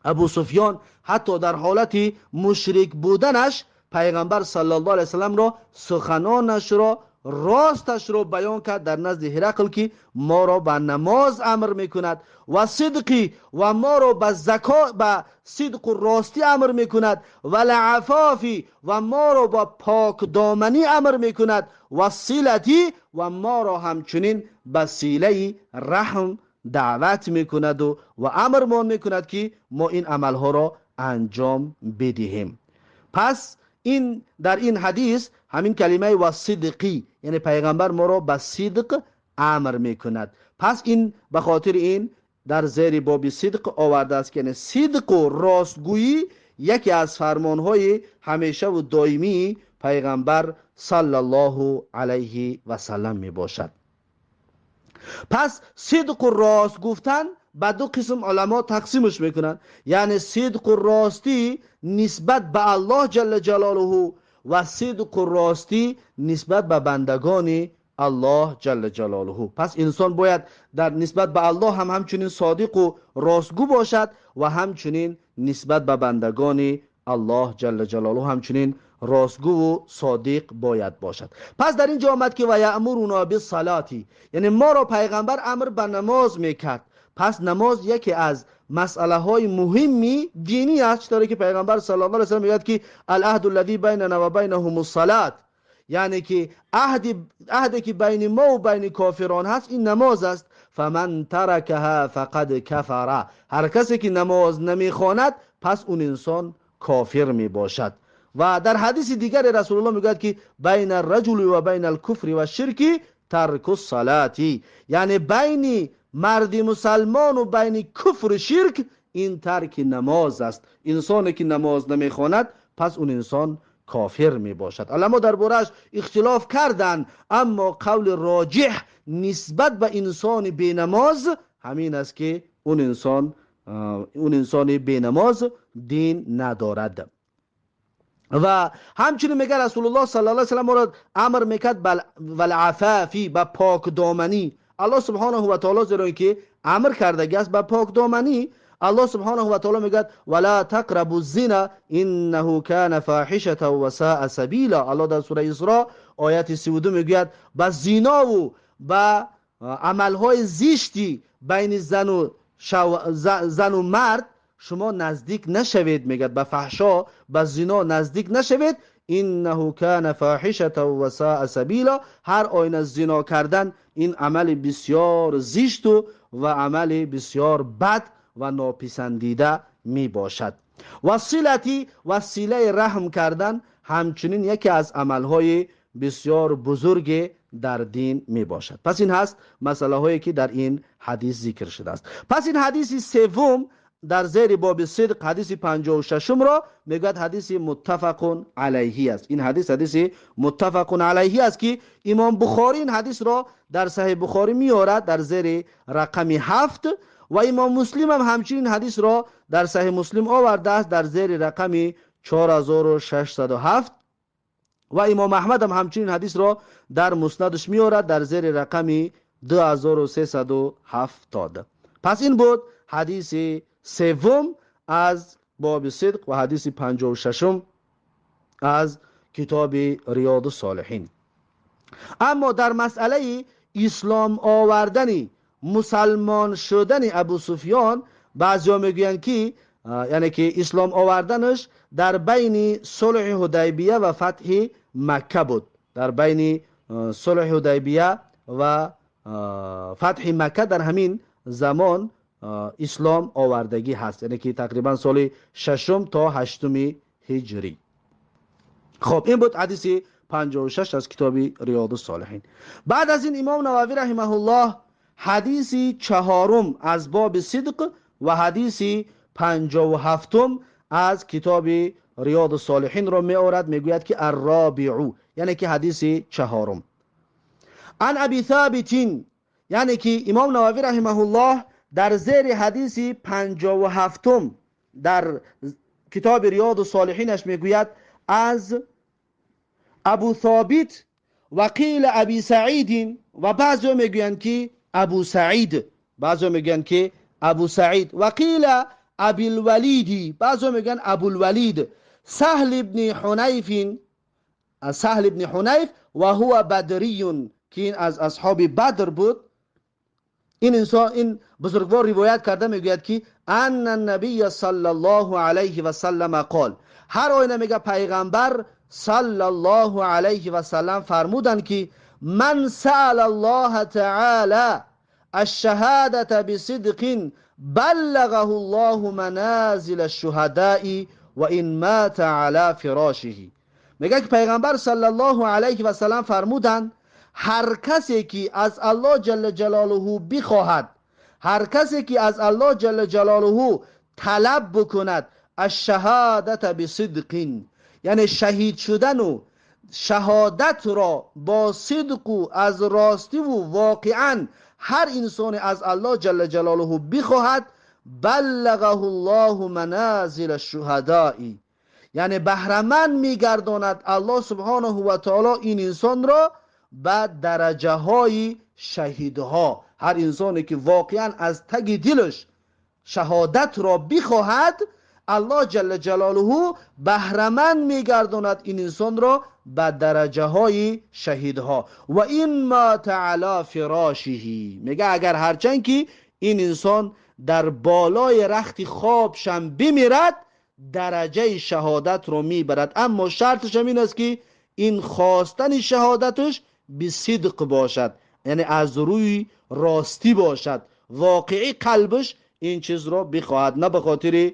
ابو سفیان حتی در حالت مشرک بودنش پیغمبر صلی الله علیه وسلم را، سخنانش را، راستش را بیان کرد در نزد هرقل که ما را به نماز امر میکند، و صدقی، و ما را به زکات، به صدق و راستی امر میکند، و لعفافی، و ما را به پاک دامنی امر میکند، و صلتی، و ما را همچنین به صله رحم دعوت میکند و امر ما میکند که ما این عملها را انجام بدهیم. پس این در این حدیث همین کلمه و صدقی، یعنی پیغمبر ما را به صدق امر میکند. پس این به خاطر این در زیر باب صدق آورده است که یعنی صدق و راستگویی یکی از فرمانهای همیشه و دائمی پیغمبر صلی الله علیه و سلم می باشد. پس صدق و راست گفتن به دو قسم علما تقسیمش میکنن، یعنی صدق و راستی نسبت به الله جل جلاله و صدق و راستی نسبت به بندگان الله جل جلاله. پس انسان باید در نسبت به الله هم همچنین صادق و راستگو باشد و همچنین نسبت به بندگان الله جل جلاله همچنین راستگو و صادق باید باشد. پس در اینجا آمد که و یأمرنا بالصلاة، یعنی ما را پیغمبر امر به نماز میکرد. پس نماز یکی از مسئله های مهمی دینی است، چطوری که پیغمبر صلی الله علیه و سلم میگه که العهد الذی بیننا و بینهم الصلاة، یعنی که عهدی که بین ما و بین کافران هست این نماز است. فمن ترکها فقد کفر، هر کسی که نماز نمیخواند پس اون انسان کافر می باشد. و در حدیث دیگر رسول الله میگوید که بین الرجل و بین الکفر و الشرک ترک الصلاة، یعنی بین مرد مسلمان و بین کفر و شرک این ترک نماز است. انسانی که نماز نمیخواند پس اون انسان کافر می باشد. علما درباره‌اش اختلاف کردند، اما قول راجح نسبت به انسان بی نماز همین است که اون انسان بی نماز دین ندارد. و همچنین میگه رسول الله صلی الله علیه و سلم را امر میکرد والعفافی، به پاک دامنی. الله سبحانه و تعالی زیرا که امر کرده است به پاک دامنی، الله سبحانه و تعالی میگه ولا تقربوا الزنا انه كان فاحشه و ساء سبیلا. الله در سوره اسراء آیت 32 میگه با زنا و با عملهای زشتی بین زن و مرد شما نزدیک نشوید. میگه به فحشا، به زنا نزدیک نشوید. انه كان فاحشه و ساء سبیلا، هر آینه زنا کردن این عمل بسیار زشت و عمل بسیار بد و ناپسندیده می باشد. وصلتی، وسیله رحم کردن همچنین یکی از عملهای بسیار بزرگ در دین می باشد. پس این هست مسئله هایی که در این حدیث ذکر شده است. پس این حدیث سوم در زیر باب صدق، حدیث 56 را میگوید حدیث متفق علیه است. این حدیث متفق علیه است که امام بخاری این حدیث را در صحیح بخاری میارد در زیر رقم 7 و امام مسلم هم همچنین حدیث را در صحیح مسلم آورده است در زیر رقم 4607 و امام احمد هم همچنین حدیث را در مسندش میارد در زیر رقم 2370. پس این بود حدیث سوم از باب صدق و حدیث 56 از کتاب ریاض الصالحین. اما در مسئله اسلام آوردن، مسلمان شدن ابو سفیان، بعضیا میگویند که یعنی که اسلام آوردنش در بین صلح حدیبیه و فتح مکه بود. در بین صلح حدیبیه و فتح مکه در همین زمان اسلام آوردگی هست، یعنی که تقریبا سال 6 تا 8 هجری. خب این بود حدیث 56 از کتاب ریاض الصالحین. بعد از این امام نووی رحمه الله حدیث 4 از باب صدق و حدیث 57 از کتاب ریاض الصالحین را می آورد، میگوید که الرابع، یعنی که حدیث چهارم. عن ابی ثابت، یعنی که امام نووی رحمه الله در زیر حدیث 57 در کتاب ریاض الصالحینش میگوید از ابو ثابت و قیل ابی سعید، و بعضی میگویند که ابو سعید، بعضی میگویند که ابو سعید، و قیل ابی الولید، بعضی میگویند ابو الولید، سهل ابن حنیف، از سهل ابن حنیف، و هو بدری، که این از اصحاب بدر بود. این انسان، این بزرگوار روایت کرده میگوید که ان النبی صلی الله علیه و سلم قال، هر آینه میگه پیغمبر صلی الله علیه و سلم فرمودن که من سأل الله تعالی الشهادة بصدق بلغه الله منازل الشهداء و این مات علی فراشه. میگه که پیغمبر صلی الله علیه و سلم فرمودن هر کسی که از الله جل جلاله بخواهد، هر کسی که از الله جل جلاله طلب بکند الشهادت بصدق، یعنی شهید شدن و شهادت را با صدق و از راستی و واقعا هر انسان از الله جل جلاله بخواهد، بلغه الله منازل الشهداء، یعنی بهره‌مند میگرداند الله سبحانه و تعالی این انسان را به درجه های شهیدها. هر انسانی که واقعا از تگ دلش شهادت را بخواهد، الله جل جلاله بهره‌مند میگرداند این انسان را به درجه های شهیدها. و این مات علی فراشه، میگه اگر هرچند که این انسان در بالای رخت خوابشم بمیرد، درجه شهادت رو میبرد، اما شرطش این است که این خواستن شهادتش به صدق باشد، یعنی از روی راستی باشد، واقعی قلبش این چیز را بخواهد، نه به خاطر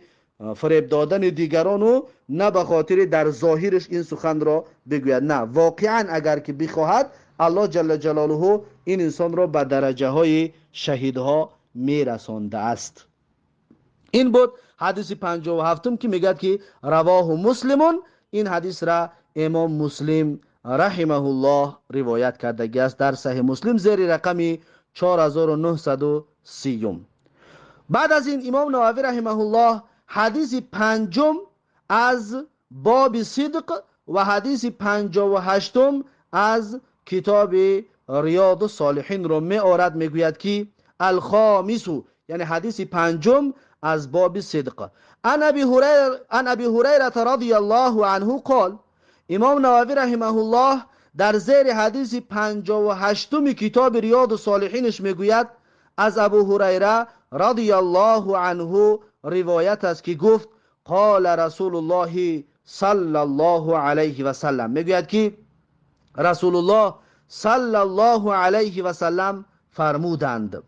فریب دادن دیگران و نه به خاطر در ظاهرش این سخن را بگوید، نه، واقعا اگر که بخواهد الله جل جلاله این انسان را به درجه های شهیدها میرسانده است. این بود حدیث 57 که میگه که رواه مسلمون، این حدیث را امام مسلم رحمه الله روایت کرده است در صحیح مسلم زیر رقم 4930. بعد از این امام نووی رحمه الله حدیث پنجم از باب صدق و حدیث 58 از کتاب ریاض الصالحین رو می آورد، میگوید که الخامس، یعنی حدیث پنجم از باب صدق. عن ابی هریره رضی الله عنه قال، امام نووی رحمه الله در زیر حدیث 58 کتاب ریاض الصالحینش میگوید از ابو هریره رضی الله عنه روایت است که گفت قال رسول الله صلی الله علیه و سلم، میگوید که رسول الله صلی الله علیه و سلم فرمودند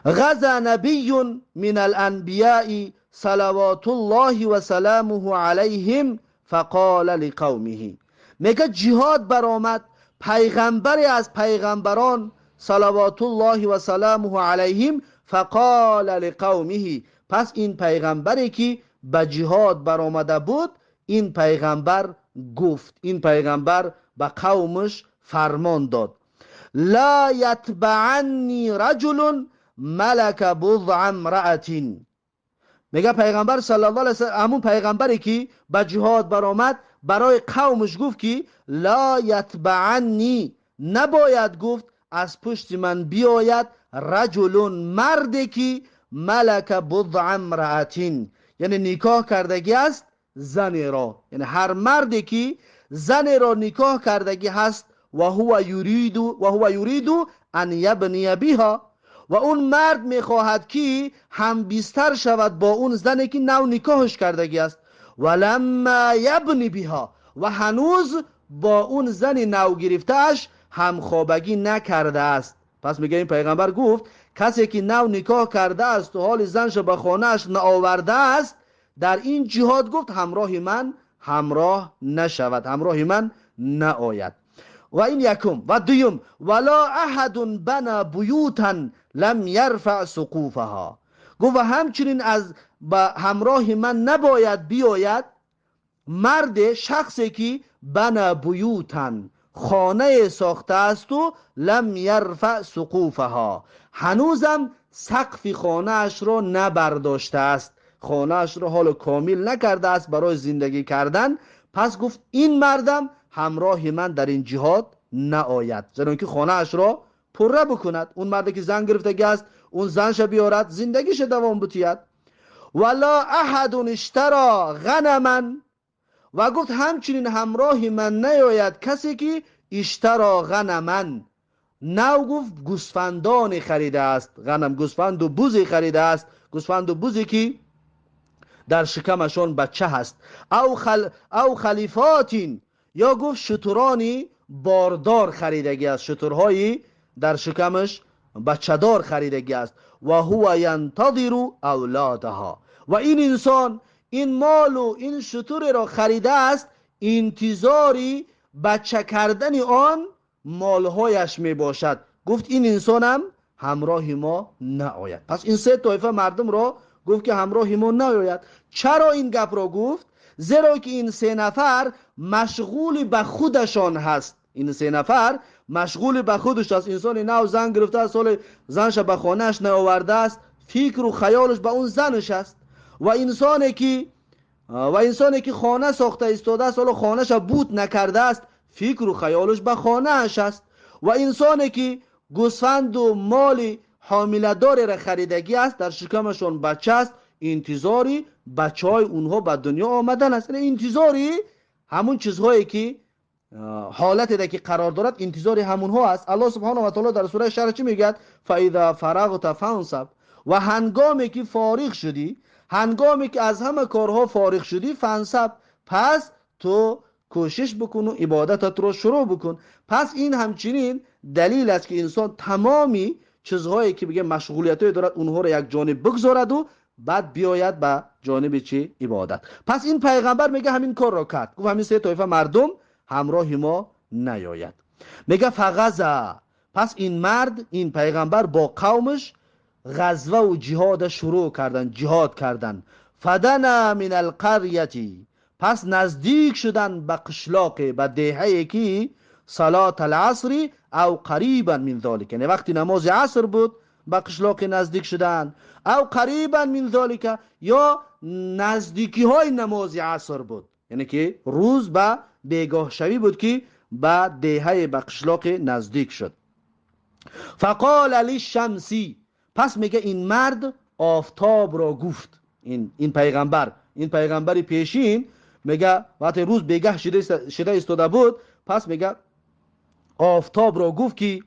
غزا نبی من الانبیاء صلوات الله و سلامه علیهم فقال لقومه، میگه جهاد برآمد پیغمبری از پیغمبران صلوات الله و سلامه علیهم فقال لقومه، پس این پیغمبری که به جهاد برآمده بود این پیغمبر گفت، این پیغمبر به قومش فرمان داد لا یتبعنی رجل ملک بضع امرأة، میگه پیغمبر صلی الله علیه و سلم، همون پیغمبری که به جهاد برآمد برای قومش گفت که لا یتبعنی، نباید گفت از پشت من بیاید رجل، مردی که ملک بضع امرأة، یعنی نکاح کردگی است زن را، یعنی هر مردی که زن را نکاح کردگی هست و هو یرید ان یبنی بها، و اون مرد میخواهد که هم بیستر شود با اون زنی که نو نکاحش کردگی است، ولما یبنی بها، و هنوز با اون زن نو گرفتهش هم خوابگی نکرده است. پس میگه این پیغمبر گفت کسی که نو نکاح کرده است و حال زنش به خانهش نآورده است، در این جهاد گفت همراه من همراه نشود، همراه من نآید. و این یکم. و دوم ولا احد بنا بیوتا لم یرفع سقوفها، گفت و همچنین از همراه من نباید بیاید مرد شخصی که بنا بیوتن خانه ساخته است و لم یرفع سقوفها هنوزم سقف خانه اش را نبرداشته است، خانه اش را حال کامل نکرده است برای زندگی کردن. پس گفت این مردم همراه من در این جهاد نآید، زیرا که خانه اش را پره بکند. اون مرد که زن گرفتگی است اون زنش بیارد زندگیش دوام بتید. ولا احد اشترى غنما و گفت همچنین همراه من نیاید کسی که اشترا غنما نو گفت گوسفندان خریده است، غنم گوسفند و بوزی خریده است، گوسفند و بوزی که در شکمشان بچه هست. او خلیفاتین یا گفت شترانی باردار خریدگی است، شترهایی در شکمش بچه دار خریدگی است. و هو ینتظر اولادها و این انسان این مال و این شتر را خریده است انتظاری بچه کردن آن مالهایش می باشد. گفت این انسان هم همراه ما نآید. پس این سه طایفه مردم را گفت که همراه ما نیاید. چرا این گپ را گفت؟ زیرا که این سه نفر مشغول به خودشان هست. این سه نفر مشغول به خودش است. انسان نو زن گرفته است، سال زنش به خانهش نیاورده است، فکر و خیالش به اون زنش است. و انسانی که خانه ساخته ایستاده است، حالا خانهش بود نکرده است، فکر و خیالش به خانه اش است. و انسانی که گوسفند و مال حامله دار را خریدگی است، در شکمشون بچه است، انتظاری بچه های اونها به دنیا آمدن است. یعنی انتظاری همون چیزهایی که حالتی ده که قرار دارد انتظاری همونها است. الله سبحانه و تعالی در سوره شرح چی میگه؟ فاذا فرغت فانصب و هنگامی که فارغ شدی، هنگامی که از همه کارها فارغ شدی، فانصب پس تو کوشش بکن و عبادتت رو شروع بکن. پس این همچنین دلیل است که انسان تمامی چیزهایی که بگه مشغولیت‌های دارد اونها رو یک جانب بگذارد و بعد بیاید به جانب چه؟ عبادت. پس این پیغمبر میگه همین کار را کرد، گفت همین سه طایفه مردم همراه ما نیاید. میگه فغزا، پس این مرد این پیغمبر با قومش غزوه و جهاد شروع کردن، جهاد کردن. فدنا من القریتی، پس نزدیک شدن به قشلاق، به دهه‌ای که صلات العصر او قریبا من ذلك، یعنی وقتی نماز عصر بود به قشلاق نزدیک شدن، او قریبا من ذلك یا نزدیکی های نماز عصر بود، یعنی که روز به بیگاه شوی بود که به دهه به قشلاق نزدیک شد. فقال للشمسی، پس میگه این مرد آفتاب را گفت. این پیغمبری پیشین میگه وقتی روز بیگاه شده ایستاده بود، پس میگه آفتاب را گفت که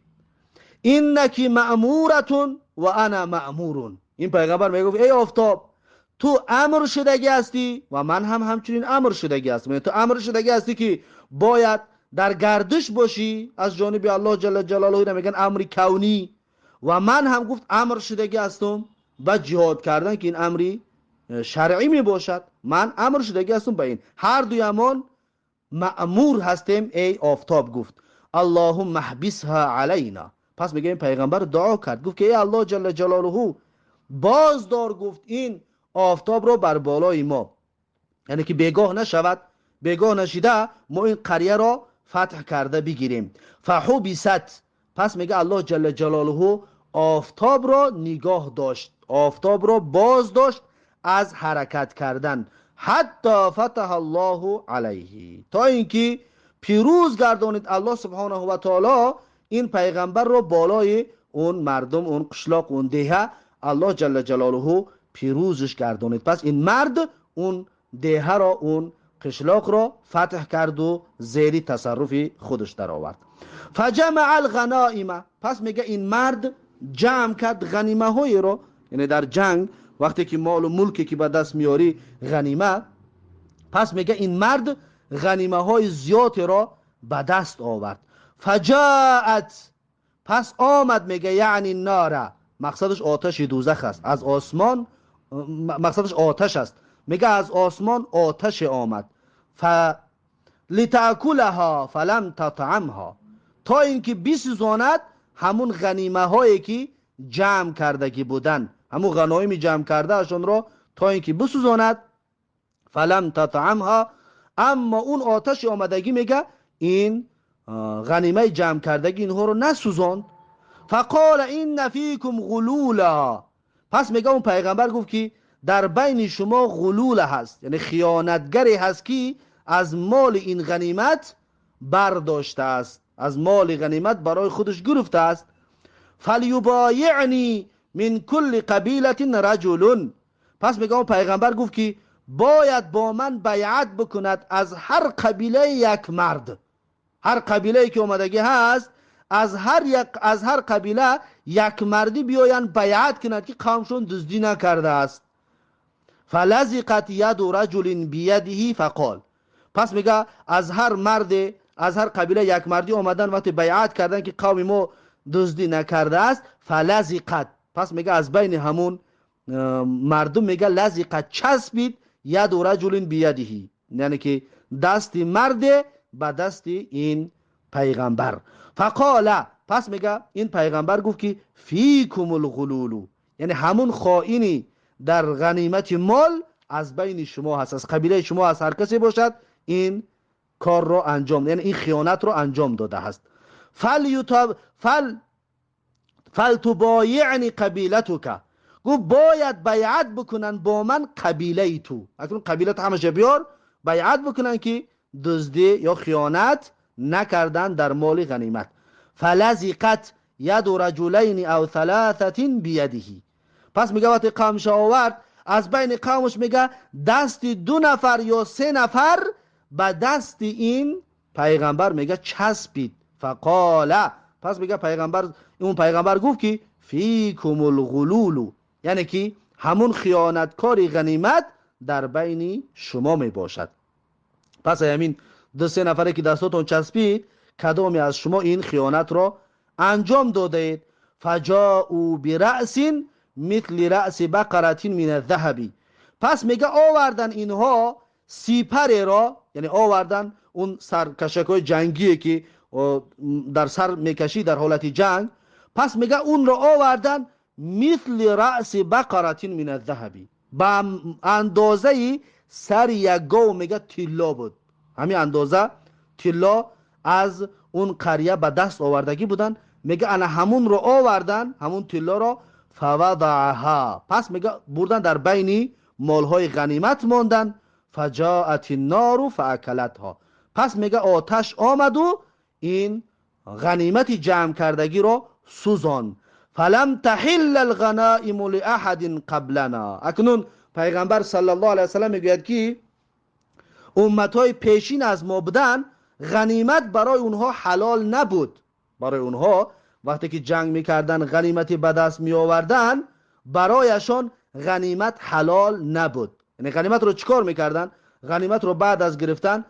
اینکی مأمورتون و انا مأمورون. این پیغمبر میگه ای آفتاب، تو امر شدگی هستی و من هم همچنین امر شدگی هستم. تو امر شدگی هستی که باید در گردش باشی از جانب الله جل جلاله، میگن امر کونی، و من هم گفت امر شدگی هستم و جهاد کردن که این امری شرعی می باشد. من امر شدگی هستم به این، هر دویمان مأمور هستیم. ای آفتاب گفت اللهم احبسها علینا. پس میگه این پیغمبر دعا کرد، گفت که ای الله جل جلاله باز دار، گفت این آفتاب رو بر بالای ما، یعنی که بیگاه نشود، بیگاه نشیده ما این قریه را فتح کرده بگیریم. فحبست، پس میگه الله جل جلاله آفتاب را نگاه داشت، آفتاب را باز داشت از حرکت کردن، حتی فتح الله علیه، تا اینکه پیروز گردانید الله سبحانه و تعالی این پیغمبر را بالای اون مردم، اون قشلاق، اون دهه، الله جل جلاله پیروزش گردانید. پس این مرد اون دهه را، اون قشلاق را فتح کرد و زیر تصرف خودش در آورد. فجمع الغنائم، پس میگه این مرد جمع کرد غنیمه های را، یعنی در جنگ وقتی که مال و ملکی که به دست میاری غنیمه، پس میگه این مرد غنیمه های زیاد را به دست آورد. فجاءت، پس آمد، میگه یعنی ناره، مقصدش آتش دوزخ است، از آسمان مقصدش آتش است، میگه از آسمان آتش آمد. لتاکلها فلم تطعمها، تا اینکه بسوزاند همون غنیمه هایی که جمع کردگی بودن، همون غنایم جمع کرده اشون را تا اینکه بسوزاند. فلم تطعمها اما اون آتش آمدگی میگه این غنیمه جمع کردگی اینها رو نسوزاند. فقال این فیکم غلولا، پس میگه اون پیغمبر گفت که در بین شما غلول هست، یعنی خیانتگری هست که از مال این غنیمت برداشته است، از مال غنیمت برای خودش گرفته است. فلیبایعنی من کل قبیله رجل، پس میگه اون پیغمبر گفت که باید با من بیعت بکند از هر قبیله یک مرد. هر قبیله که اومدگی هست از هر قبیله یک مردی بیاین بیعت کند که قومشون دزدی نکرده است. فلزقت ید رجل بیده فقال، پس میگه از هر قبیله یک مردی اومدن وقتی بیعت کردن که قوم ما دزدی نکرده است. فلزقت، پس میگه از بین همون مردم میگه لزقت چسبید ید رجل بیده، یعنی که دست مرد به دست این پیغمبر. فقال، پس میگه این پیغمبر گفت که فیکم الغلول، یعنی همون خائنی در غنیمت مال از بین شما هست، از قبیله شما هست، هر کسی باشد این کار رو انجام، یعنی این خیانت رو انجام داده است. فلتبایعنی قبیلتک، گفت باید بیعت بکنن با من قبیله تو، اکنون قبیلت همشه بیار بیعت بکنن که دزدی یا خیانت نکردن در مال غنیمت. فلزقت ید رجلین او ثلاثه بیده، پس میگه وقتی قومش آورد از بین قومش میگه دست 2 نفر یا 3 نفر به دست این پیغمبر میگه چسبید. فقال، پس میگه اون پیغمبر گفت که فیکم الغلول، یعنی که همون خیانتکاری غنیمت در بین شما میباشد. پس همین 2-3 نفره که دستاتون چسبید کدامی از شما این خیانت را انجام دادید. فجاءوا برأس مثل رأس بقرة من الذهب، پس میگه آوردن اینها سیپر را، یعنی آوردن اون سرکشک‌های جنگی که در سر میکشی در حالت جنگ، پس میگه اون را آوردن مثل رأس بقرة من الذهب، به اندازه سر یک گاو میگه طلا بود، همین اندازه طلا از اون قریه به دست آوردگی بودن. میگه انا همون رو آوردن، همون طلا را فوضعها، پس میگه بردن در بین مالهای غنیمت ماندن. فجاءت النار فاکلتها، پس میگه آتش آمد و این غنیمت جمع کردگی رو سوزان. فلم تحل الغنائم لاحد قبلنا، اکنون پیغمبر صلی الله علیه و سلم میگوید که امتهای پیشین از ما بودن غنیمت برای اونها حلال نبود. برای اونها وقتی که جنگ میکردن غنیمتی به دست می آوردن برایشان غنیمت حلال نبود. یعنی غنیمت رو چیکار میکردن؟ غنیمت رو بعد از گرفتن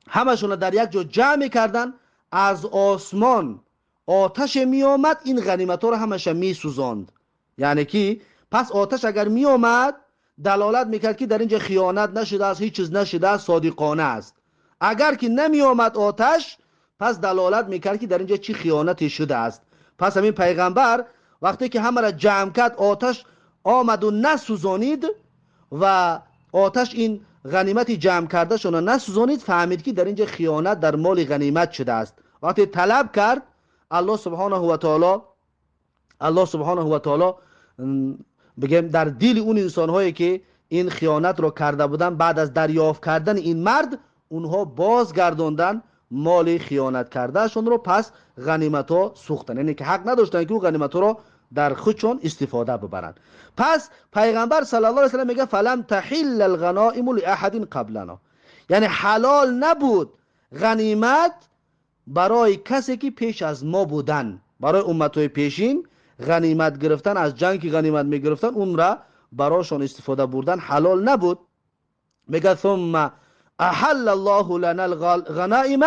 همشون در یک جا جمع میکردن، از آسمان آتش می آمد این غنیمت رو همش می سوزاند. یعنی که پس آتش اگر می آمد دلالت میکرد که در اینجا خیانت نشده است، هیچ چیز نشده است، صادقانه است. اگر که نمی آمد آتش پس دلالت میکرد که در اینجا چی خیانتی شده است. پس همین پیغمبر وقتی که همه را جمع کرد آتش آمد و نسوزانید و آتش این غنیمتی جمع کرده شونه نسوزانید، فهمید که در اینجا خیانت در مال غنیمت شده است. وقتی طلب کرد الله سبحانه و تعالی بگم در دل اون انسان‌هایی که این خیانت رو کرده بودن، بعد از دریافت کردن این مرد اونها بازگرداندن مال خیانت کرده شون رو، پس غنیمت ها سوختن، یعنی که حق نداشتن که اون غنیمت رو در خودشون استفاده ببرن. پس پیغمبر صلی الله علیه و سلم میگه فلم تحل الغنائم لاحد قبلنا، یعنی حلال نبود غنیمت برای کسی که پیش از ما بودن. برای امتهای پیشین غنیمت گرفتن، از جنگ که غنیمت میگرفتن اون را برایشون استفاده بردن حلال نبود. میگه ثم احل الله لنا الغنائم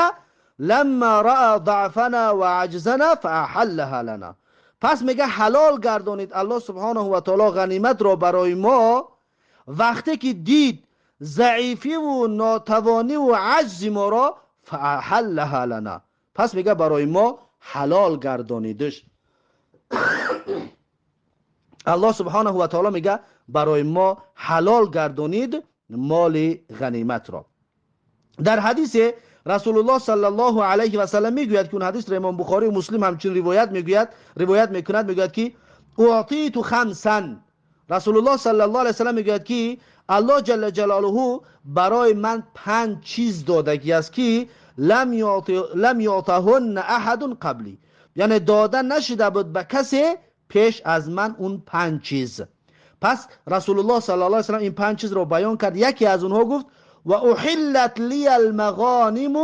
لما راى ضعفنا وعجزنا فاحلها لنا، پس میگه حلال گردانید الله سبحانه و تعالی غنیمت را برای ما وقتی که دید ضعیفی و ناتوانی و عجز ما را، فاحلها لنا، پس میگه برای ما حلال گردانیدش. الله سبحانه و تعالی میگه برای ما حلال گردانید مال غنیمت را. در حدیث رسول الله صلی الله علیه و سلم میگوید که اون حدیث را امام بخاری و مسلم همچنین روایت میکند، میگوید که اعطیت خمسا، رسول الله صلی الله علیه و سلم میگوید که الله جل جلاله برای من 5 چیز دادگی است که لم یعطهن احد قبلی، یعنی دادن نشده بود به کسی پیش از من اون 5 چیز. پس رسول الله صلی الله علیه و سلم این 5 چیز رو بیان کرد. یکی از اونها گفت و احلت لی المغانم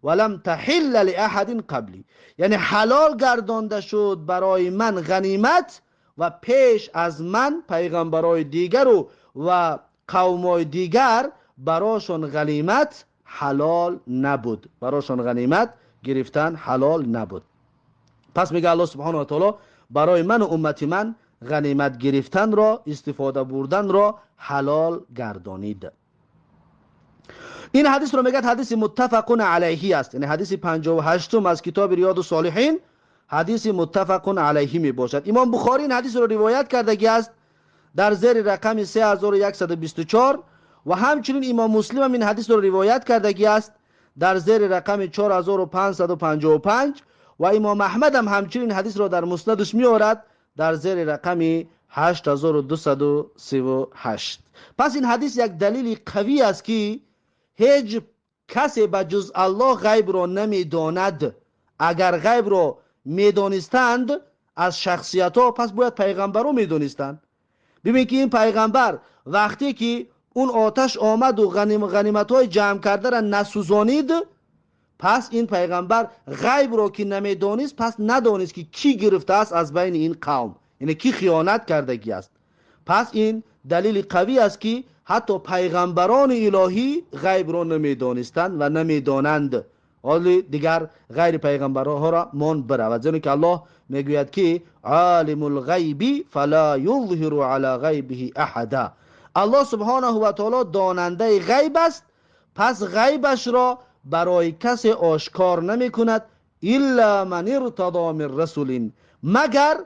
ولم تحل لاحد قبلی، یعنی حلال گردانده شد برای من غنیمت و پیش از من پیغمبرای دیگر و قومای دیگر براشون غنیمت حلال نبود، براشون غنیمت گرفتن حلال نبود. پس میگه الله سبحانه و تعالی برای من و امتی من غنیمت گرفتن را، استفاده بردن را حلال گردانید. این حدیث رو میگه حدیث متفق علیه است، یعنی حدیث 58 از کتاب ریاض الصالحین حدیث متفق علیه می باشد. امام بخاری این حدیث رو روایت کرده است در زیر رقم 3124 و همچنین امام مسلم هم این حدیث رو روایت کرده است در زیر رقم 4555 و امام احمد هم همچنین حدیث رو در مسندش می آورد در زیر رقم 8238. پس این حدیث یک دلیل قوی است که هیچ کسی به جز الله غیب رو نمیداند. اگر غیب رو میدانستند از شخصیت ها، پس باید پیغمبر رو میدانستند. ببین که این پیغمبر وقتی که اون آتش آمد و غنیمت های جمع کرده را نسوزانید، پس این پیغمبر غیب رو که نمیدانست، پس ندانست که کی گرفته است از بین این قوم، یعنی کی خیانت کردگی است. پس این دلیل قوی است که حتی پیغمبران الهی غیب رو نمیدانستند و نمیدانند، حالی دیگر غیر پیغمبرها را مان برود، زیرا که الله میگوید که عالم الغیب فلا یظهر علی غیبه احدا. الله سبحانه و تعالی داننده غیب است، پس غیبش را برای کسی آشکار نمی کند الا من ارتضی من رسول، مگر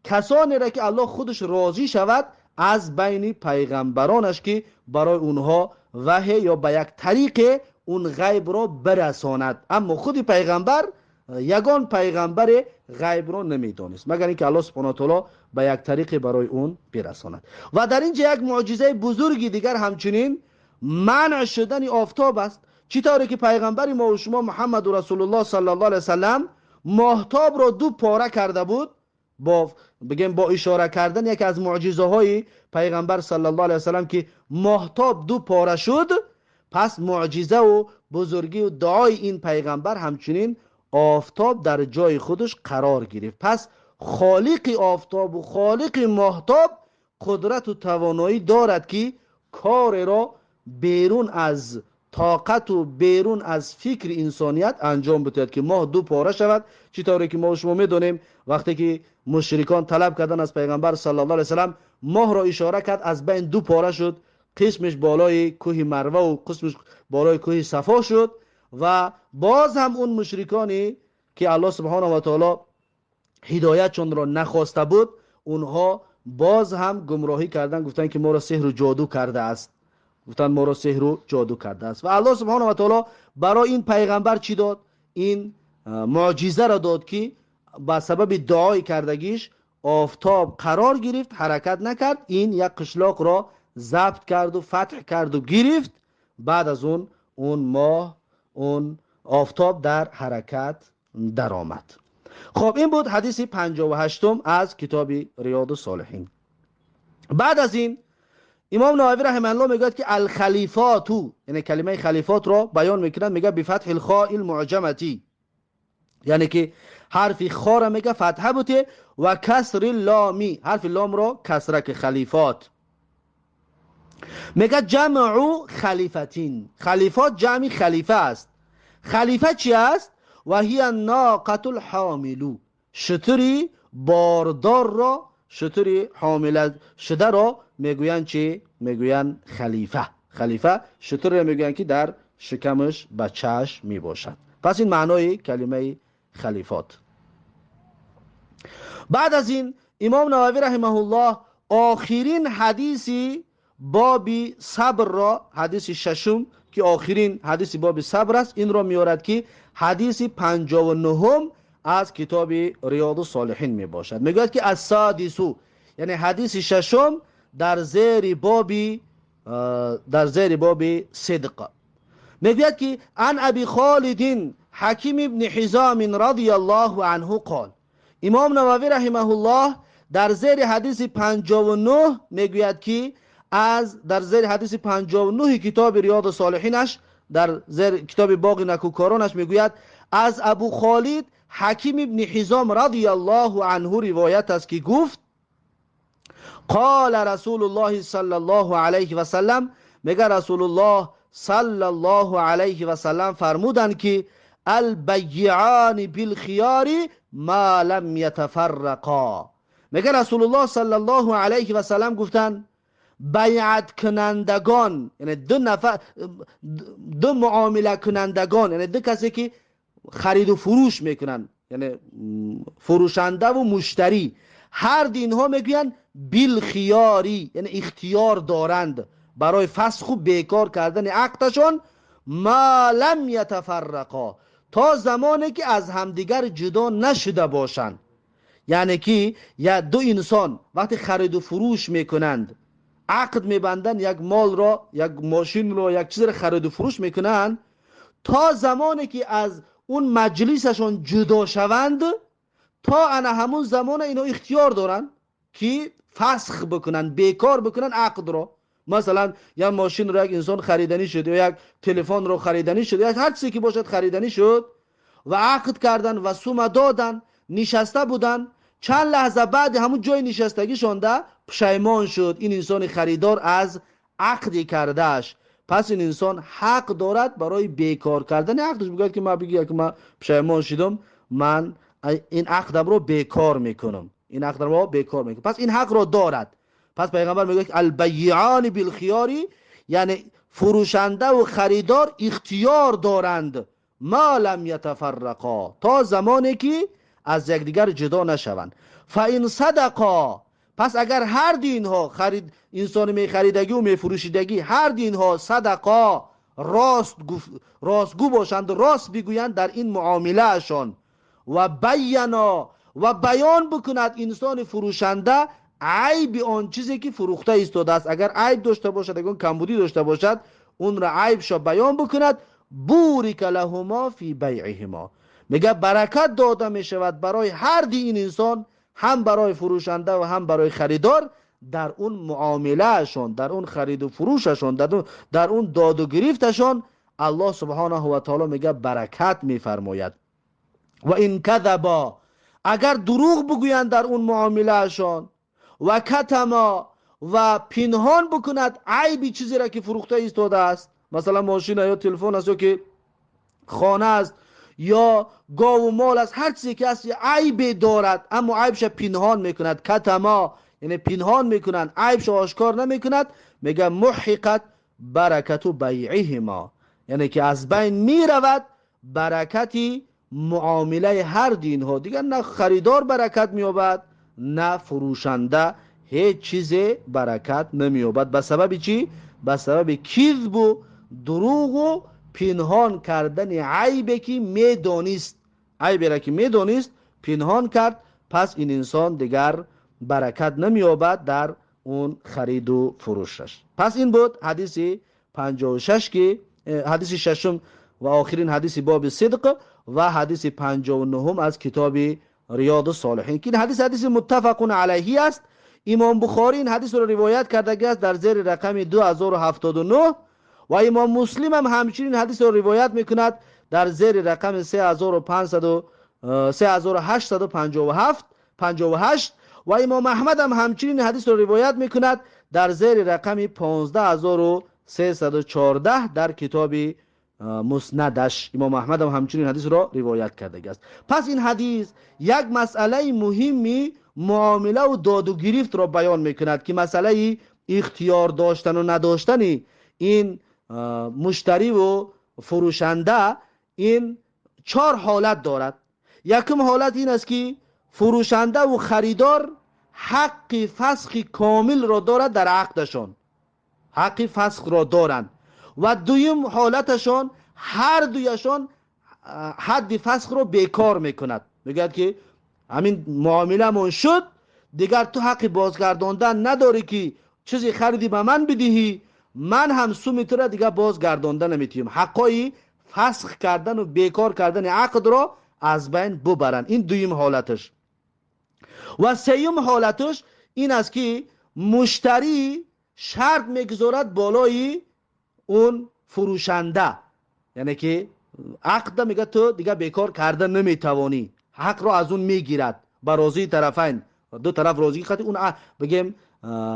کسانی را که الله خودش راضی شود از بین پیغمبرانش که برای اونها وحی یا به یک طریق اون غیب را برساند. اما خود پیغمبر یگان پیغمبر غیب را نمیدانست مگر اینکه الله سبحانه و تعالی به یک طریق برای اون برساند. و در اینجا یک معجزه بزرگی دیگر همچنین منع شدن آفتاب است. چطوری که پیغمبر ما و شما محمد رسول الله صلی الله علیه وسلم ماهتاب را 2 پاره کرده بود، با اشاره کردن یکی از معجزه های پیغمبر صلی الله علیه وسلم که ماهتاب 2 پاره شد، پس معجزه و بزرگی و دعای این پیغمبر همچنین آفتاب در جای خودش قرار گرفت. پس خالق آفتاب و خالق ماهتاب قدرت و توانایی دارد که کار را بیرون از طاقت و بیرون از فکر انسانیت انجام بده که ماه 2 پاره شود. چطوری که ما شما میدونیم وقتی که مشرکان طلب کردن از پیغمبر صلی الله علیه وسلم ماه را اشاره کرد، از بین 2 پاره شد، قسمش بالای کوه مروه و قسمش بالای کوه صفا شد. و باز هم اون مشرکانی که الله سبحانه و تعالی هدایتشون را نخواسته بود، اونها باز هم گمراهی کردن، گفتن که ما را سحر و جادو کرده است، و الله سبحانه و تعالی برای این پیغمبر چی داد؟ این معجزه را داد که با سبب دعای کردگیش آفتاب قرار گرفت، حرکت نکرد، این یک قشلاق را ضبط کرد و فتح کرد و گرفت. بعد از اون ماه، اون آفتاب در حرکت در آمد. خب این بود حدیث 58 از کتاب ریاض الصالحین. بعد از این امام نووی رحمه الله میگه که الخلیفات، یعنی کلمه خلیفات را بیان میکنند، میگه بفتح الخاء المعجمتی، یعنی که حرف خا را میگه فتحه بوده و کسر اللامی، حرف لام را کسره که خلیفات. میگه جمع خلیفتین، خلیفات جمع خلیفه است. خلیفه چی است؟ و هی الناقة الحامل، شتری باردار را، شتری حامل شده را میگوین چی؟ میگوین خلیفه. خلیفه شتر را میگوین که در شکمش بچهش میباشد. پس این معنای کلمه خلیفات. بعد از این امام نووی رحمه الله آخرین حدیثی بابی صبر را، حدیث 6 که آخرین حدیث باب صبر است، این را میارد که حدیث 59 از کتاب ریاض الصالحین می باشد. میگوید که السادسو، یعنی حدیث ششم در زیر باب صدق. میگوید که عن ابی خالد حکیم ابن حزام رضی الله عنه قال، امام نووی رحمه الله در زیر حدیث 59 میگوید که در زیر حدیث 59 کتاب ریاض الصالحینش، در زیر کتاب باقی نکوکارانش میگوید از ابو خالد حکیم ابن حزام رضی الله عنه روایت است که گفت قال رسول الله صلی الله علیه و سلم، میگه رسول الله صلی الله علیه و سلم فرمودند که البیعان بالخیار ما لم یتفرقا. میگه رسول الله صلی الله علیه و سلم گفتن بیعت کنندگان، یعنی دو معامله کنندگان، یعنی دو کسی که خرید و فروش میکنن، یعنی فروشنده و مشتری، هر دین ها میگوین بالخیاری، یعنی اختیار دارند برای فسخ و بیکار کردن عقدشون، ما لم یتفرقا، تا زمانی که از همدیگر جدا نشده باشند. یعنی که یا دو انسان وقتی خرید و فروش میکنند، عقد میبندن، یک مال را، یک ماشین را، یک چیز را خرید و فروش میکنند، تا زمانی که از اون مجلسشون جدا شوند، تا انا همون زمان اینا اختیار دارن که فسخ بکنن، بیکار بکنن عقد را. مثلا یا ماشین رو یک انسان خریدنی شد، یا یک تلفن رو خریدنی شد، یا هر چیزی که باشد خریدنی شد و عقد کردن و سوم دادن، نشسته بودن، چند لحظه بعد همون جای نشستگی شونده پشیمان شد این انسان خریدار از عقدی کردهش، پس این انسان حق دارد برای بیکار کردن عقدش. بگوید که من بگید که من پشیمان شدم، من این عقدم رو بیکار میکنم، این عقدم رو بیکار میکنم، پس این حق رو دارد. پس پیغمبر میگه که البیعان بالخیاری، یعنی فروشنده و خریدار اختیار دارند ما لم یتفرقا، تا زمانی که از یکدیگر جدا نشوند. فان صدقا، پس اگر هر دینها انسان می خریدگی و می فروشیدگی هر دینها صدقا، راستگو باشند، راست بگویند در این معامله شان، و بیانا، و بیان بکند انسان فروشنده عیب آن چیزی که فروخته ایستاده است، اگر عیب داشته باشد، اگر کمبودی داشته باشد، اون را عیبشو بیان بکند. بورک لهما فی بیعهما، میگه برکت داده می شود برای هر دین انسان، هم برای فروشنده و هم برای خریدار، در اون معاملهشون، در اون خرید و فروششون، در اون داد و گرفتشون الله سبحانه و تعالی میگه برکت میفرماید. و این کذبا، اگر دروغ بگویند در اون معاملهشون، و کتما، و پنهان بکند عیبی چیزی را که فروخته ایستاده است، مثلا ماشین یا تلفن است یا که خانه است یا گاو و مال است، هر چیزی که است عیب دارد اما عیبش پنهان میکند، کتما یعنی پنهان میکنند، عیبش آشکار نمیکند، میگه محقت برکت بیعهما، یعنی که از بین میرود برکتی معامله هر دین ها، دیگر نه خریدار برکت مییابد نه فروشنده هیچ چیز برکت نمییابد. به سبب چی؟ به سبب کذب و دروغ و پنهان کردن عیبی که میدانست، عیبی را که میدانست پنهان کرد، پس این انسان دیگر برکت نمییابد در اون خرید و فروشش. پس این بود حدیث 56 که حدیث ششم و آخرین حدیث باب صدق و حدیث 59 از کتاب ریاض الصالحین که این حدیث متفق علیه است. امام بخاری این حدیث رو روایت کرده است در زیر رقم 2079 و امام مسلم هم همچنین حدیث رو روایت میکند در زیر رقم 3858 و امام احمد هم همچنین حدیث رو روایت میکند در زیر رقم 15314 در کتاب مسندش. امام احمد هم همچنین حدیث را روایت کرده است. پس این حدیث یک مسئله مهمی معامله و داد و گرفت را بیان میکند که مسئله اختیار داشتن و نداشتن این مشتری و فروشنده این 4 حالت دارد. یکم حالت این است که فروشنده و خریدار حق فسخ کامل را دارد در عقدشان، حق فسخ را دارند و دویم حالتشان هر دویشان حد فسخ رو بیکار میکند. میگه که همین معامله من شد، دیگر تو حق بازگرداندن نداری که چیزی خریدی به من بدهی، من هم سوم تو را دیگر بازگرداندن نمیتونم. حقای فسخ کردن و بیکار کردن عقد را از بین ببرن. این دویم حالتش. و سیوم حالتش این است که مشتری شرط میگذارد بالای اون فروشنده، یعنی که عقد میگه تو دیگه بیکار کردن نمیتوانی، حق رو از اون میگیرد با راضی طرفین، دو طرف راضی خاطر اون بگیم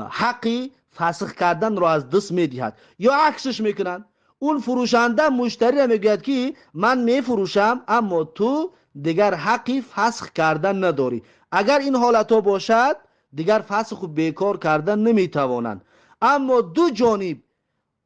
حقی فسخ کردن رو از دست میدهد. یا عکسش میکنن، اون فروشنده مشتری را میگوید که من میفروشم اما تو دیگر حقی فسخ کردن نداری. اگر این حالت ها باشد دیگر فسخ و بیکار کردن نمیتوانند. اما دو جانب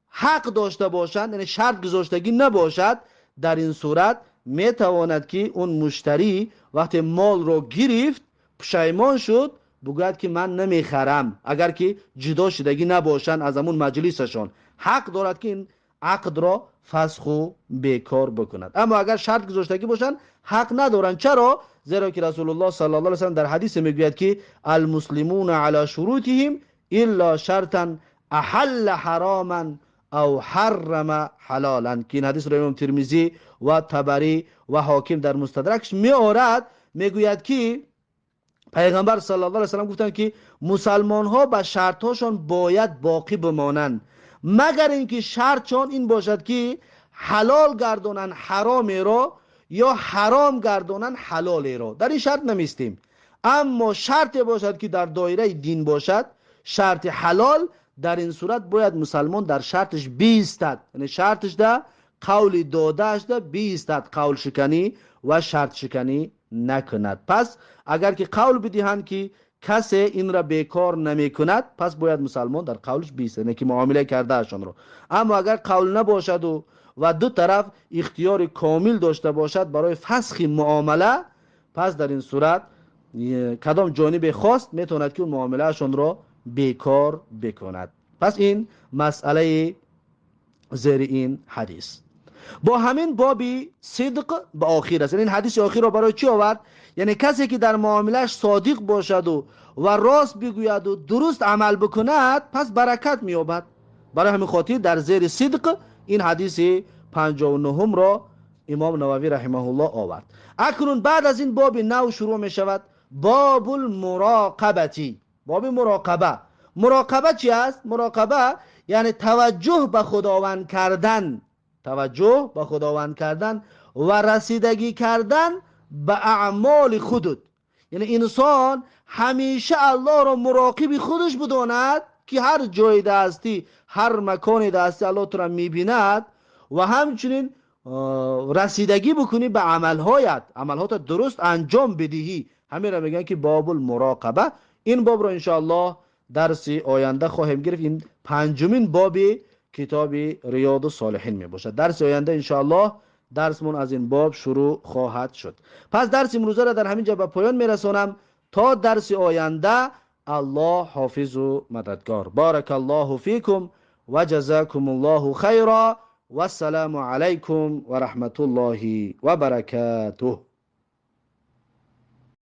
حق داشته باشند، یعنی شرط گذاشتگی نباشد، در این صورت میتواند که اون مشتری وقتی مال رو گرفت پشیمان شد بگوید که من نمیخرم. اگر که جدا شدگی نباشند از همون مجلسشان، حق دارد که این عقد را فسخ و بیکار بکند. اما اگر شرط گذاشتگی باشند حق ندارند. چرا؟ زیرا که رسول الله صلی الله علیه و سلم در حدیث میگوید که المسلمون علی شروطهم الا شرطا احل حراما او حرم حلالا، که این حدیث را امام ترمذی و طبری و حاکم در مستدرکش می آورد. میگوید که پیغمبر صلی الله علیه و سلم گفتند که مسلمان ها به شرط هاشون باید باقی بمانند مگر اینکه شرطشون این باشد که حلال گردانن حرامی را یا حرام گردانن حلالی را. در این شرط نمیستیم. اما شرط باشد که در دایره دین باشد، شرط حلال، در این صورت باید مسلمان در شرطش بیستد، یعنی شرطش ده قول دادهش ده بیستد، قول شکنی و شرط شکنی نکند. پس اگر که قول بدهند که کسی این را بیکار نمی کند، پس باید مسلمان در قولش بیستد، یعنی که معامله کرده اشان رو. اما اگر قول نباشد و دو طرف اختیار کامل داشته باشد برای فسخ معامله، پس در این صورت کدام جانب خواست میتواند که اون معامله اشان را بیکار بکند. پس این مسئله زیر این حدیث با همین بابی صدق به آخر است. این حدیث آخر را برای چی آورد؟ یعنی کسی که در معاملهش صادق باشد و راست بگوید و درست عمل بکند پس برکت می‌یابد. برای همین خاطر در زیر صدق این حدیث 59 را امام نووی رحمه الله آورد. اکنون بعد از این باب نو شروع می شود باب المراقبتی. باب مراقبه. مراقبه چی است؟ مراقبه یعنی توجه به خداوند کردن، توجه به خداوند کردن و رسیدگی کردن به اعمال خودت. یعنی انسان همیشه الله را مراقب خودش بداند که هر جای دستی، هر مکانی دستی الله تو را میبیند و همچنین رسیدگی بکنی به عملهایت درست انجام بدهی. همین را میگن که باب المراقبه. این باب را انشاءالله درس آینده خواهیم گرفت. این پنجمین باب کتاب ریاض الصالحین می باشد. درس آینده انشاءالله درسمون از این باب شروع خواهد شد. پس درس امروزه را در همین جا به پایان میرسانم تا درس آینده. الله حافظ و مددگار. بارک الله فیکم و جزاکم الله خیرا و السلام علیکم و رحمت الله و برکاته.